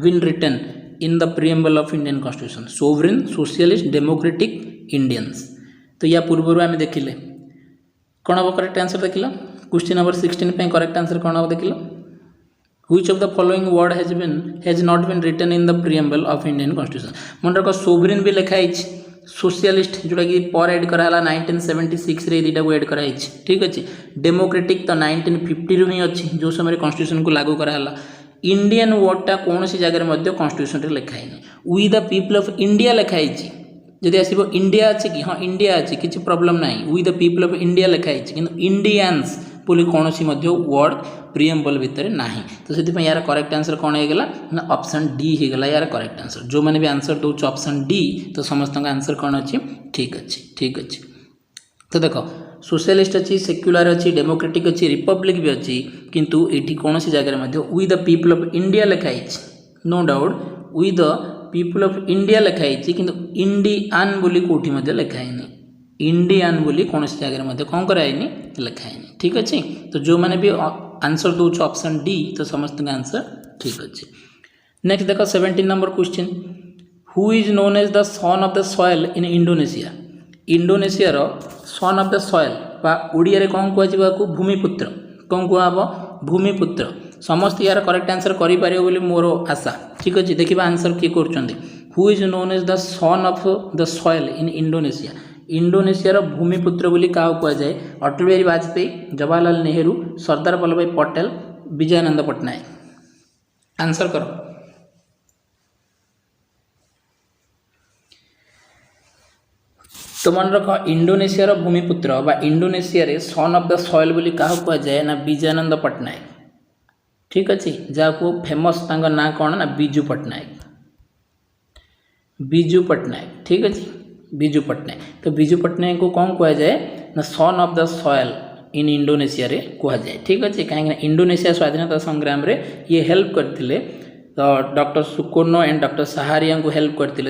been written in the preamble of Indian constitution sovereign socialist democratic Indians. तो या पूर्व आम देखिले कौन हम करेक्ट आंसर देख लो। क्वेश्चन नंबर 16 पे करेक्ट आंसर कौन हम देख लो which of the following word has not been written in the preamble of Indian constitution. मन रख सोवरेन भी लिखाई सोशलिस्ट जोटा कि पर एड कराला 1976 रे दीटा को एड कराई। ठीक अच्छे डेमोक्रेटिक तो 1950 रू ही अच्छी जो समय कॉन्स्टिट्यूशन को लागू कराला। इंडियन वर्डटा कौन सी जगह कॉन्स्टिट्यूशन रे लिखाई we the people of India लिखाई। जदि आसो इंडिया अच्छे कि हाँ इंडिया अच्छे किसी प्रोब्लेम ना we the people of India लिखाई कि इंडियंस बोली कौन सी वर्ड प्रीएम्बल भितर ना। तो से यार करेक्ट आंसर कौन होगा ना ऑप्शन डी होगा यार करेक्ट आंसर। जो मैंने भी आंसर दौर ऑप्शन डी तो समस्त आंसर कौन अच्छी ठीक अच्छे ठीक अच्छे। तो देख सोशलिस्ट अच्छी सेक्युलर अच्छी डेमोक्रेटिक अच्छी रिपब्लिक भी अच्छी किंतु ये कौन सी जगह we the people of India लिखाई no doubt we the people of India लिखाई किंतु इंडियन बोली कौटी लिखाई इंडियन बोली कौन सी जगह कौन कराई लिखाई। ठीक अच्छे तो जो मैंने भी आंसर दौर ऑप्शन डी तो समस्त आंसर ठीक अच्छे। नेक्स्ट देखो 17 number question who is known as the son of the soil in Indonesia. Indonesia रो सन ऑफ द सॉइल बा ओडिया रे कौन कहवा भूमिपुत्र कौन कहब भूमिपुत्र। समस्त यार करेक्ट आंसर करें बोली मोर आशा। ठीक अच्छे देखिए आंसर किए कर who is known as the son of the soil in Indonesia. Indonesia रो भूमिपुत्र बोली क्या कहुए अटल बिहारी वाजपेयी जवाहरलाल नेहरू सरदार वल्लभ भाई पटेल विजयानंद पट्टनायक। आंसर करो। तो मन रख इंडोनेशिया रो भूमिपुत्र बा इंडोनेशिया रे सन ऑफ द सॉइल बोली क्या कहुए ना विजयानंद पट्टनायक। ठीक अच्छे जहाँ फेमस ना कौन ना बिजू पट्टनायक बिजू पट्टनायक। ठीक अच्छे बिजू पट्टनायक तो बिजू पट्टनायक को कौन कहुए ना सन of the soil in Indonesia रे कहुए। ठीक अच्छे कहीं इंडोनेशिया स्वाधीनता संग्राम रे ये हेल्प करते तो doctor Sukarno and doctor Sjahrir को हेल्प करते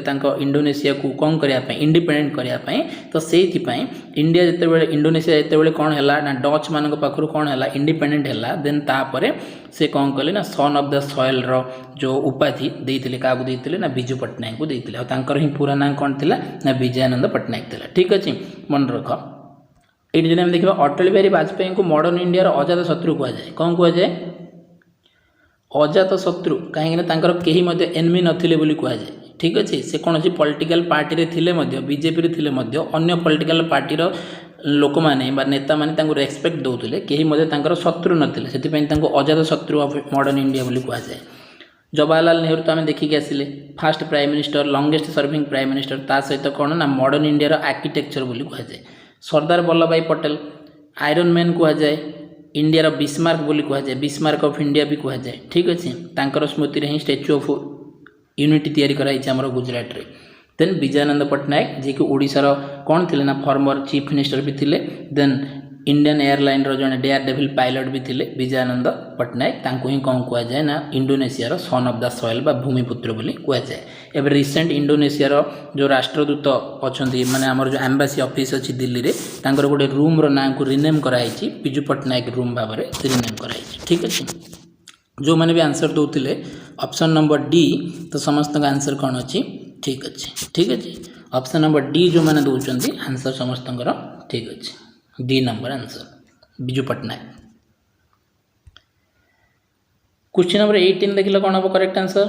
इंडोनेशिया को कौन करने इंडिपेंडेंट करने तो से इंडिया जिते इंडोनेशिया जिते कौन है ना डच मान पाखु कौन है इंडिपेंडेंट है देन तापर से कौन कले ना सन ऑफ द सॉइल रो जो उपाधि देते क्या देते ना बिजू पट्टनायक को देते ही पूरा ना कौन थी ना विजयानंद पट्टनायक थी। ठीक अच्छे मन रख ये जो देखा अटल बिहारी वाजपेयी को मॉडर्न इंडिया अजात शत्रु कहुए कौन कहुए अजात शत्रु कहीं कहीं एनमी नथिले बोली कहुए। ठीक अच्छे से कौन सी पॉलिटिकल पार्टी रे थिले बीजेपी रे थिले अन्य पॉलिटिकल पार्टीर लोक मैंने नेता मैंने रेस्पेक्ट दौले कहीं शत्रु नथिले से अजात शत्रु ऑफ मॉडर्न इंडिया बोली कहुए। जवाहरलाल नेहरू तो आम देखिक आसिले first prime minister longest serving prime minister ता सहित कौन ना मॉडर्न इंडिया आर्किटेक्चर बोली कहुए। Sardar Vallabhbhai Patel iron man कहुए इंडिया बिस्मार्क बोली कहुए बिस्मार्क ऑफ इंडिया भी कहुए। ठीक अच्छे तांकर स्मृति ही स्टैच्यू ऑफ यूनिटी तैयारी कराई आमर गुजरात रे। देन विजयानंद पट्टनायक जी कि ओडिशार कौन थे ना फॉर्मर चीफ मिनिस्टर भी थे। देन इंडियन एयरलाइन जड़े डेयर डेविल पायलट भी थे विजयानंद पट्टनायक ही कौन कहुए ना Indonesia sun of the soil बा भूमिपुत्र बोली कहुए। एवं रिसेंट इंडोनेशिया जो राष्ट्रदूत अच्छा माने आमर जो एम्बासी ऑफिस अच्छी दिल्ली में गोटे रूम रो ना को रिनेम कराई बिजू पट्टनायक रूम भाव में रिनेम कराई। ठीक अच्छे जो मैंने भी आंसर दौले ऑप्शन नंबर डी तो समस्त आंसर कौन अच्छी ठीक अच्छे। ठीक अच्छे ऑप्शन नंबर डी जो मैंने दौरान आंसर समस्त ठीक अच्छे D number answer Biju Patnaik. Question number 18 देख लो कौन हम correct answer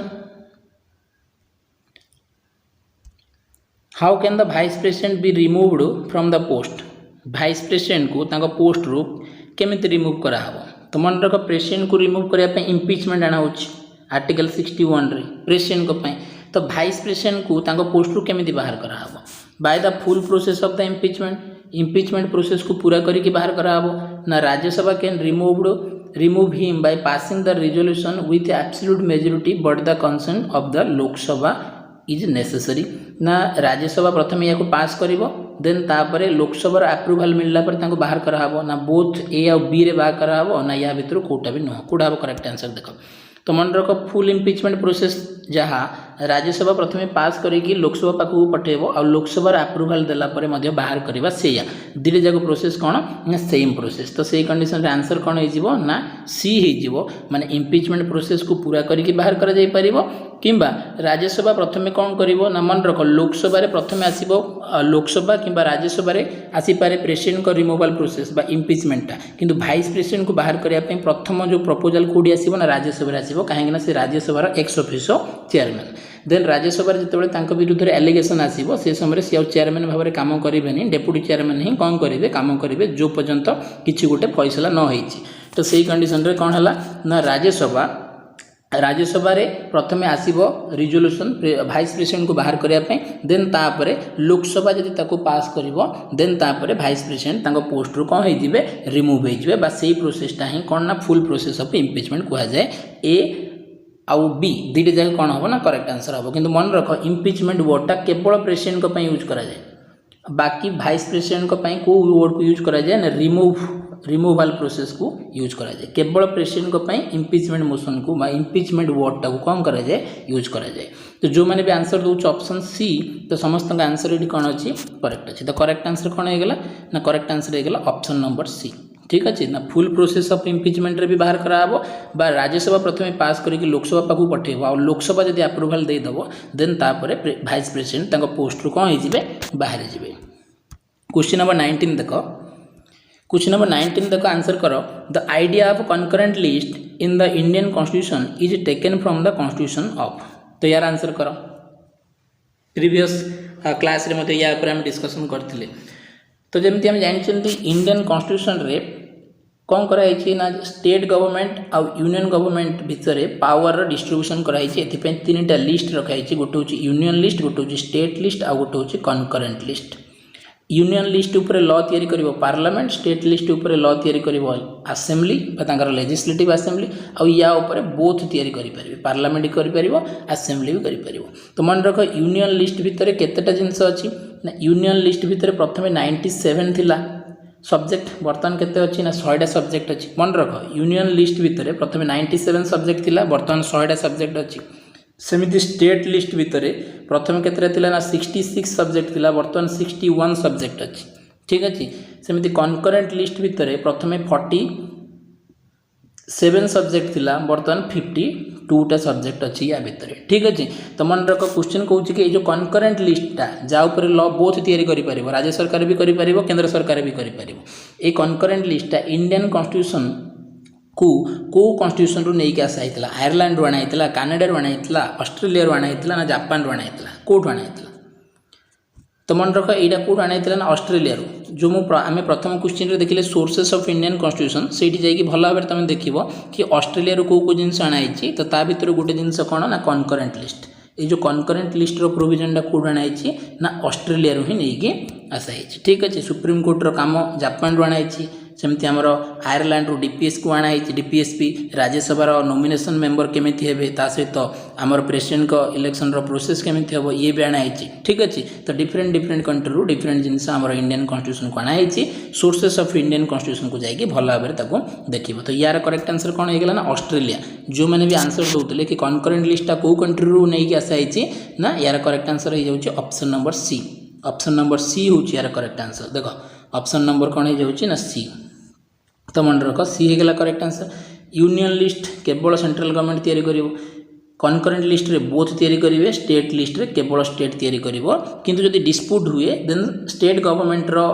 how can the vice president be removed from the post. Vice president को तांको पोस्ट रू केमिति रिमूव करा हबो। तो मन रख प्रेसिडेंट को रिमूव करने इम्पिचमेंट आना हो आर्टिकल 61 रे प्रेसिडेंट को पाई तो वाइस प्रेसिडेंट को तांको पोस्ट रू केमिति बाहर करा हबो by the full process of the impeachment process को पूरा करके बाहर करा हबो ना Rajya Sabha can remove him by passing the resolution with absolute majority but the consent of the Lok Sabha is necessary ना राज्यसभा प्रथम या पास करिवो देन तापर लोकसभा अप्रूवल मिलला पर ताको बाहर कराबो ना बोथ ए आ बी रे बाहर कराबो ना या भितर कोटा भी नुह कोडा करेक्ट आंसर देख तो मन रख फुल इम्पिचमेंट प्रोसेस जहाँ राज्यसभा प्रथम पास करी लोकसभा पाखक पठेब आ लोकसभा अप्रूवल देलापर बाहर करवा से दुईटा जाक प्रोसेस कौन ना सेम प्रोसेस तो सही कंडीशन आंसर कौन हो ना सी हो माने इम्पिचमेंट प्रोसेस को पूरा करके बाहर कर किंबा राज्यसभा प्रथम कौन कर ना मन रख लोकसभा प्रथम आसब लोकसभा किंबा राज्यसभा आसीपे प्रेसिडेंट को रिमूवाल प्रोसेस बा इम्पिचमेंटा किंतु वाइस प्रेसिडेंट को बाहर करने प्रथम जो प्रपोजल कौटी आसो ना राज्यसभा आसो कहीं से Rajya Sabha ex officio chairman then Rajya Sabha जो विरुद्ध एलिगेशन आसो से समय सी चेयरमैन भाव में कम करेंगे डेप्यूटी चेयरमैन ही कौन करेंगे कम करेंगे जो पर्यंत किसी गोटे फैसला न होती तो सही कंडीशन रे कौन है ना राज्यसभा रे प्रथमे आसीबो रिजोल्यूशन वाइस प्रेसिडेंट को बाहर करने देन तापरे लोकसभा जदि ताको पास करिवो देन तापरे वाइस प्रेसिडेंट ताको पोस्ट रू कौन होइजिबे रिमूव होइजिबे बा सेही प्रोसेसटा ही कौन ना फुल प्रोसेस ऑफ इम्पिचमेंट कहा जाए ए आउ बी दुईटा जगह कौन हम ना करेक्ट आंसर हम किंतु मन रख इम्पिचमेंट वर्डटा केवल प्रेसिडेंट को यूज करा जाए बाकी वाइस प्रेसिडेंट को को वर्ड को यूज करा जाए ना रिमूवाल प्रोसेस को यूज करा जाए केवल प्रेसिडेंट को इम्पिचमेंट मोशन को इम्पिचमेंट वर्डटा को कौन करा जाए यूज करा जाए तो जो मैंने भी आंसर दूसरे ऑप्शन सी तो समस्त आंसर ये कौन अच्छी करेक्ट अच्छी तो करेक्ट आंसर कौन होगा ना करेक्ट आंसर होगा ऑप्शन नंबर सी ठीक अच्छे ना फुल प्रोसेस ऑफ इम्पिचमेंट रे भी बाहर कराबो बा राज्यसभा प्रथम पास करके लोकसभा पाखु पठेबो और लोकसभा जदि अप्रूवल दे दबो देन तापर वाइस प्रेसिडेंट ताको पोस्ट रू कौन होइजिबे बाहर जिबे क्वेश्चन नंबर 19 देखो क्वेश्चन नंबर 19 देखो आंसर करो the idea of concurrent list in the Indian constitution is taken from the constitution of तो यार आंसर करो प्रीवियस क्लास रे मते या ऊपर हम डिस्कशन करथिले तो जमती हम जानते इंडियन कॉन्स्टिट्यूशन रे कौन कराई ना स्टेट गवर्नमेंट आउ यूनियन गवर्नमेंट भितर पावर डिस्ट्रीब्यूशन कराई एथिपे तीनटा लिस्ट रखाई गोटे हूँ यूनियन लिस्ट गोटे हूँ स्टेट लिस्ट आउ गोटे हूँ कनकरेंट लिस्ट यूनियन लिस्ट उपरे लॉ तैयारी करिवो पार्लियामेंट स्टेट लिस्ट उपरे लॉ तैयारी करिवो असेंबली तांकर लेजिस्लेटिव असेंबली आउ या उपरे बोथ तैयारी करि परिबे पार्लियामेंट करि परिबो असेंबली भी करि परिबो तो मन रख यूनियन लिस्ट भितर केतेटा जिंस अछि ना यूनियन लिस्ट भितर प्रथमे 97 थिला सब्जेक्ट बर्तमान केते अछि ना 100टा सब्जेक्ट अछि मन रख यूनियन लिस्ट भितर प्रथमे 97 सब्जेक्ट थिला बर्तमान 100टा सब्जेक्ट अछि सेमिति स्टेट लिस्ट भितर प्रथम केतरा थिला ना 66 सब्जेक्ट थिला बर्तमान 61 सब्जेक्ट अछि ठीक अछि सेमिति कनकरेंट लिस्ट भितर प्रथमे 47 सब्जेक्ट थिला बर्तमान 52टा सब्जेक्ट अछि या भितर ठीक अछि तो मन रख क्वेश्चन कहूँ कि जो कनकरेंट लिस्टा जा ऊपर लॉ बोथ तैयारी करि परिबो राज्य सरकार भी करि परिबो केंद्र सरकार भी करि परिबो ए कनकरेंट लिस्टा इंडियन कॉन्स्टिट्यूशन को कॉन्स्टिट्यूशन रू नहीं आसाइला आयरलैंड रू आनाइला कनाडा रू आनाइला ऑस्ट्रेलिया रू आनाइला ना जापान रू आनाइला कोठ आनाइला तो मन रख यहाँ कौट आनाइला ना ऑस्ट्रेलिया रू जो आम प्रथम क्वेश्चन रे देखिले सोर्सेस ऑफ इंडियन कॉन्स्टिट्यूशन से जाकि भल भाव तुम देख कि ऑस्ट्रेलिया रू को जिनस आनाई तो ता भीतर गोटे जिनस कौन ना कनकरेंट लिस्ट ये जो कनकरेंट लिस्ट रो प्रोविजनटा कौट आनाई ना ऑस्ट्रेलिया रू ही नहीं आसाई ठीक अच्छे सुप्रीम कोर्ट रो काम जापान रू आनाई सेमती आमर आयरलैंड रू डीपीएस को आनाई डीपीएसपी राज्यसभा नॉमिनेशन मेंबर केमी हे सहित आमर प्रेसिडेंट को इलेक्शन रो प्रोसेस केमी हम ये भी आनाई ठीक अच्छे तो डिफरेंट डिफरेंट कंट्री रू डिफरेंट जिनस आमर इंडियन कॉन्स्टिट्यूशन को आनाई सोर्सेस ऑफ इंडियन कॉन्स्टिट्यूशन को जाकि भल भाव में देखिए तो यार करेक्ट आंसर कौन होगा ना ऑस्ट्रेलिया जो मैंने भी आंसर दौले कि कनकरेंट लिस्टा कौ कंट्री रू नहीं आसाई ना यार करेक्ट आंसर हो जाए option number C option number C हूँ यार करेक्ट आंसर देख ऑप्शन नंबर कौन हो जाए ना सी तो मन रख सी होगा करेक्ट आंसर यूनियन लिस्ट केवल सेंट्रल गवर्नमेंट तैयारी करिवो कनकरेंट लिस्ट रे बोथ तैयारी करेंगे स्टेट लिस्ट रे केवल स्टेट तैयारी करिवो किंतु जदि डिस्प्यूट हुए देन स्टेट गवर्नमेंट रो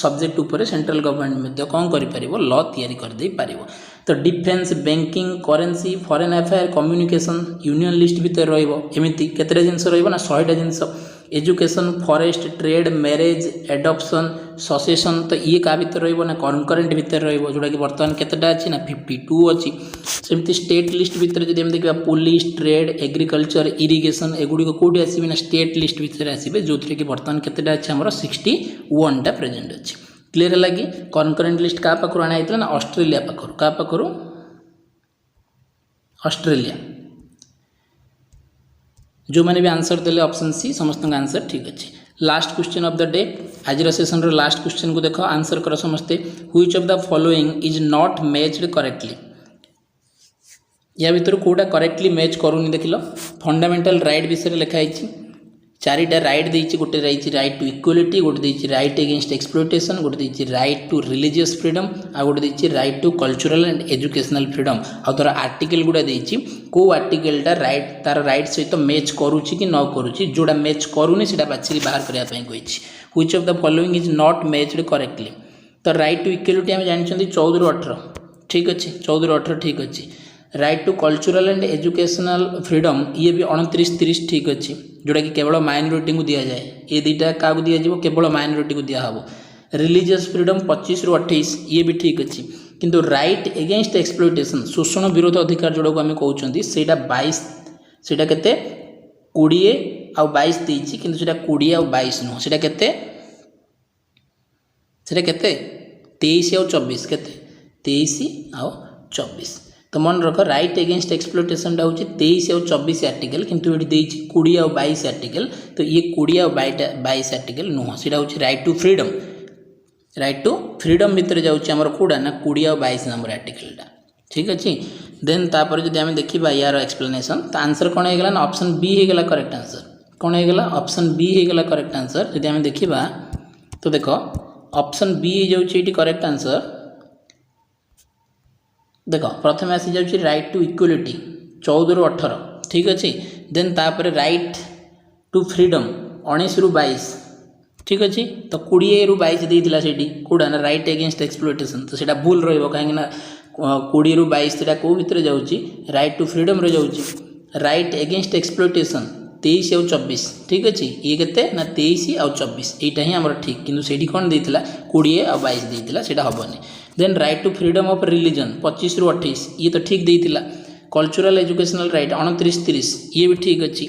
सब्जेक्ट उपर सेंट्रल गवर्नमेंट में कौन करिपारिबो लॉ तैयारी कर दे पारिबो तो defence banking currency foreign affair communication union list भीतर रहिबो एमिति केतरे जिंस रहिबो ना 100टा जिंस education forest trade marriage adoption succession तो ये का भीतर रहिबो ना कनकरेंट भीतर रहिबो जोटा कि वर्तमान केतेटा अछि ना 52 अछि सेमति स्टेट लिस्ट भीतर जदि हम देखिबा पुलिस ट्रेड एग्रीकल्चर इरिगेशन एगुडी को कोडी आसीबे ना स्टेट लिस्ट भीतर आसीबे जोथरे कि वर्तमान केतेटा अछि हमर 61 टा प्रेजेंट अछि क्लियर है कि कनकरेंट लिस्ट का पाखरु आना आइतला ना ऑस्ट्रेलिया पाखरु का पाखरु ऑस्ट्रेलिया जो मैंने भी आंसर देले ऑप्शन सी समस्त आंसर ठीक अच्छे। Last question of the day आज सेशन रो लास्ट क्वेश्चन को देख आंसर कर समस्ते which of the following is not matched correctly या भीतर कौटा करेक्टली मैच करूनी देख लो फंडामेंटल राइट विषय लिखाई चारिटा राइट देती गोटे राइट टू इक्वालिटी गोटे देती राइट अगेंस्ट एक्सप्लॉयटेशन गोटे देती राइट टू रिलीजियस फ्रीडम आ गोटे देती right to cultural and educational freedom आ तार आर्टिकल गुड़ा देती कौ आर्टिकलटा राइट तार राइट सहित मैच करुच्ची कि न करुच्ची जोड़ा मैच करूनी से बाछिकी बाहर करने कही which of the following is not matched correctly तो राइट टू इक्वालिटी आम जानते 14 ରୁ 18 ठीक अच्छे 14 ରୁ 18 ठीक अच्छे right to cultural and educational freedom ये भी 29-30 ठीक अच्छे जोटा कि केवल माइनॉरिटी को दि जाए ये दुईटा क्या दिज्व केवल माइनॉरिटी को दिहब रिलीजियस फ्रीडम 25 ରୁ 28 ये भी ठीक अच्छे किंतु राइट एगेंस्ट एक्सप्लॉयटेशन शोषण विरोध अधिकार जोड़ा को आम कहते से 22 से 20 आउ 22 देती किंतु से 20 आउ 22 नुह से 23 आउ 24 के 23 आउ 24 तो मन रख राइट एगेंस्ट एक्सप्लॉयटेशन हूँ 23 आउ 24 आर्टिकल किंतु ये 20 आउ 22 आर्टिकल तो ये 20 आउ 22 आर्टिकल नुह से राइट टू फ्रीडम भितर जाऊँगी कौटा ना 20 आउ 22 नंबर आर्टिकलटा ठीक अच्छे देन तापर जब आम देखा यार एक्सप्लेनेशन तो आंसर कौन होगा ना ऑप्शन बी होगा करेक्ट आंसर कौन होगा ऑप्शन बी होगा करेक्ट आंसर जब आम देखा तो देख ऑप्शन बी हो जाऊँगी करेक्ट आंसर देख प्रथम आसी जाऊँगी राइट टू इक्वालिटी 14 ରୁ 18 ठीक अच्छे देन तापर राइट टू फ्रीडम 19 ରୁ 22 ठीक अच्छे तो 20 ରୁ 22 देता से कौटा ना राइट एगेंस्ट एक्सप्लॉयटेशन तो सीटा भूल रही 20 ରୁ 22 से कौ भितर जाऊँगी राइट टू फ्रीडम रे जाऊँगी राइट एगेंस्ट एक्सप्लॉयटेशन 23 आउ 24 ठीक अच्छे ये के ना 23 आउ 24 यहाँ ही आम ठीक किंतु से कौन देता 20 आउ 22 देता से हेनी then right to freedom of religion 25 ରୁ 28 ये तो ठीक देता कल्चरल एजुकेशनल राइट 29-30 ये भी ठीक अच्छी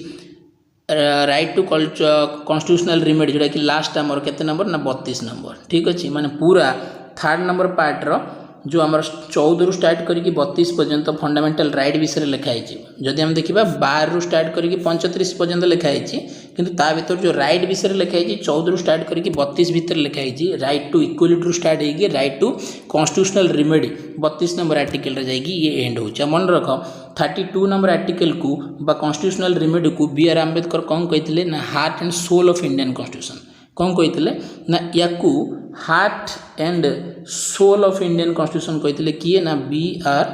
राइट टू कॉन्स्टिट्यूशनल रिमेडी जोटा कि लास्ट आमर केते नंबर ना 32 नंबर ठीक अच्छे माने पूरा 3rd नंबर पार्टर जो आम 14 ରୁ स्टार्ट करके 32 पर्यंत फंडामेंटल राइट विषय लिखाई जदि आम देखा 12 ରୁ स्टार्ट करके 35 पर्यंत लिखाई किंतु ता भीतर जो राइट विषय लिखाई 14 ରୁ स्टार्ट करके 32 भीतर लिखाई राइट टू इक्वालिटी स्टार्ट होगी right to constitutional remedy 32 number article ये एंड हो मन रख 32 नंबर आर्टिकल को कॉन्स्टिट्यूशनल रिमेडी को बी.आर. आंबेडकर कौन कहते ना heart and soul of Indian constitution कौन कहते ना या heart and soul of Indian constitution कहते किए ना बी.आर.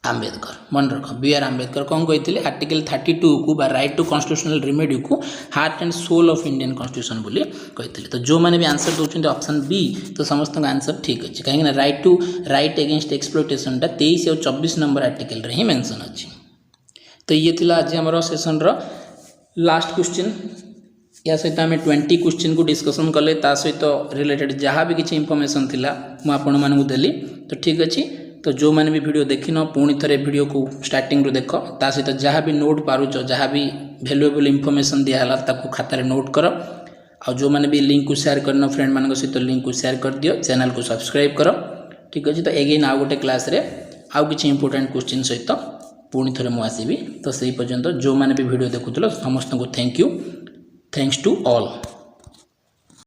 आंबेडकर मन रख बी.आर. आंबेडकर कौन कहते आर्टिकल 32 को राइट टू कॉन्स्टिट्यूशनल रिमेडी को heart and soul of Indian constitution बोली कहते तो जो मैंने भी आंसर दौरान ऑप्शन बी तो समस्त आंसर ठीक अच्छे कहीं राइट एगेंस्ट एक्सप्लॉयटेशन 23 आउ 24 नंबर आर्टिकल रे ही मेंशन अच्छी तो ये थिला आज आम सेसन लास्ट क्वेश्चन या सहित आम 20 क्वेश्चन को डिस्कसन कले ता सहित रिलेटेड जहाँ भी किसी इनफॉरमेशन थिला मु आपण मानू देली तो ठीक अच्छे तो जो मैंने भी वीडियो देखिन पुणी थे वीडियो को स्टार्टिंग रू देख ता सहित जहाँ भी नोट पारुच जहाँ भी वैल्यूएबल इनफॉरमेशन दिहला ताको खातार नोट कर आ जो मैंने भी लिंक को शेयर करना फ्रेंड मान सहित लिंक को शेयर कर दियो चैनल को सब्सक्राइब कर ठीक अच्छे तो एगेन आउ गोटे क्लास रे आउ किसी इंपोर्टेंट क्वेश्चन सहित पुणी थे मुझे आसबि तो सही पर्यंत जो मैंने भी वीडियो देखुल समस्त को thank you thanks to all.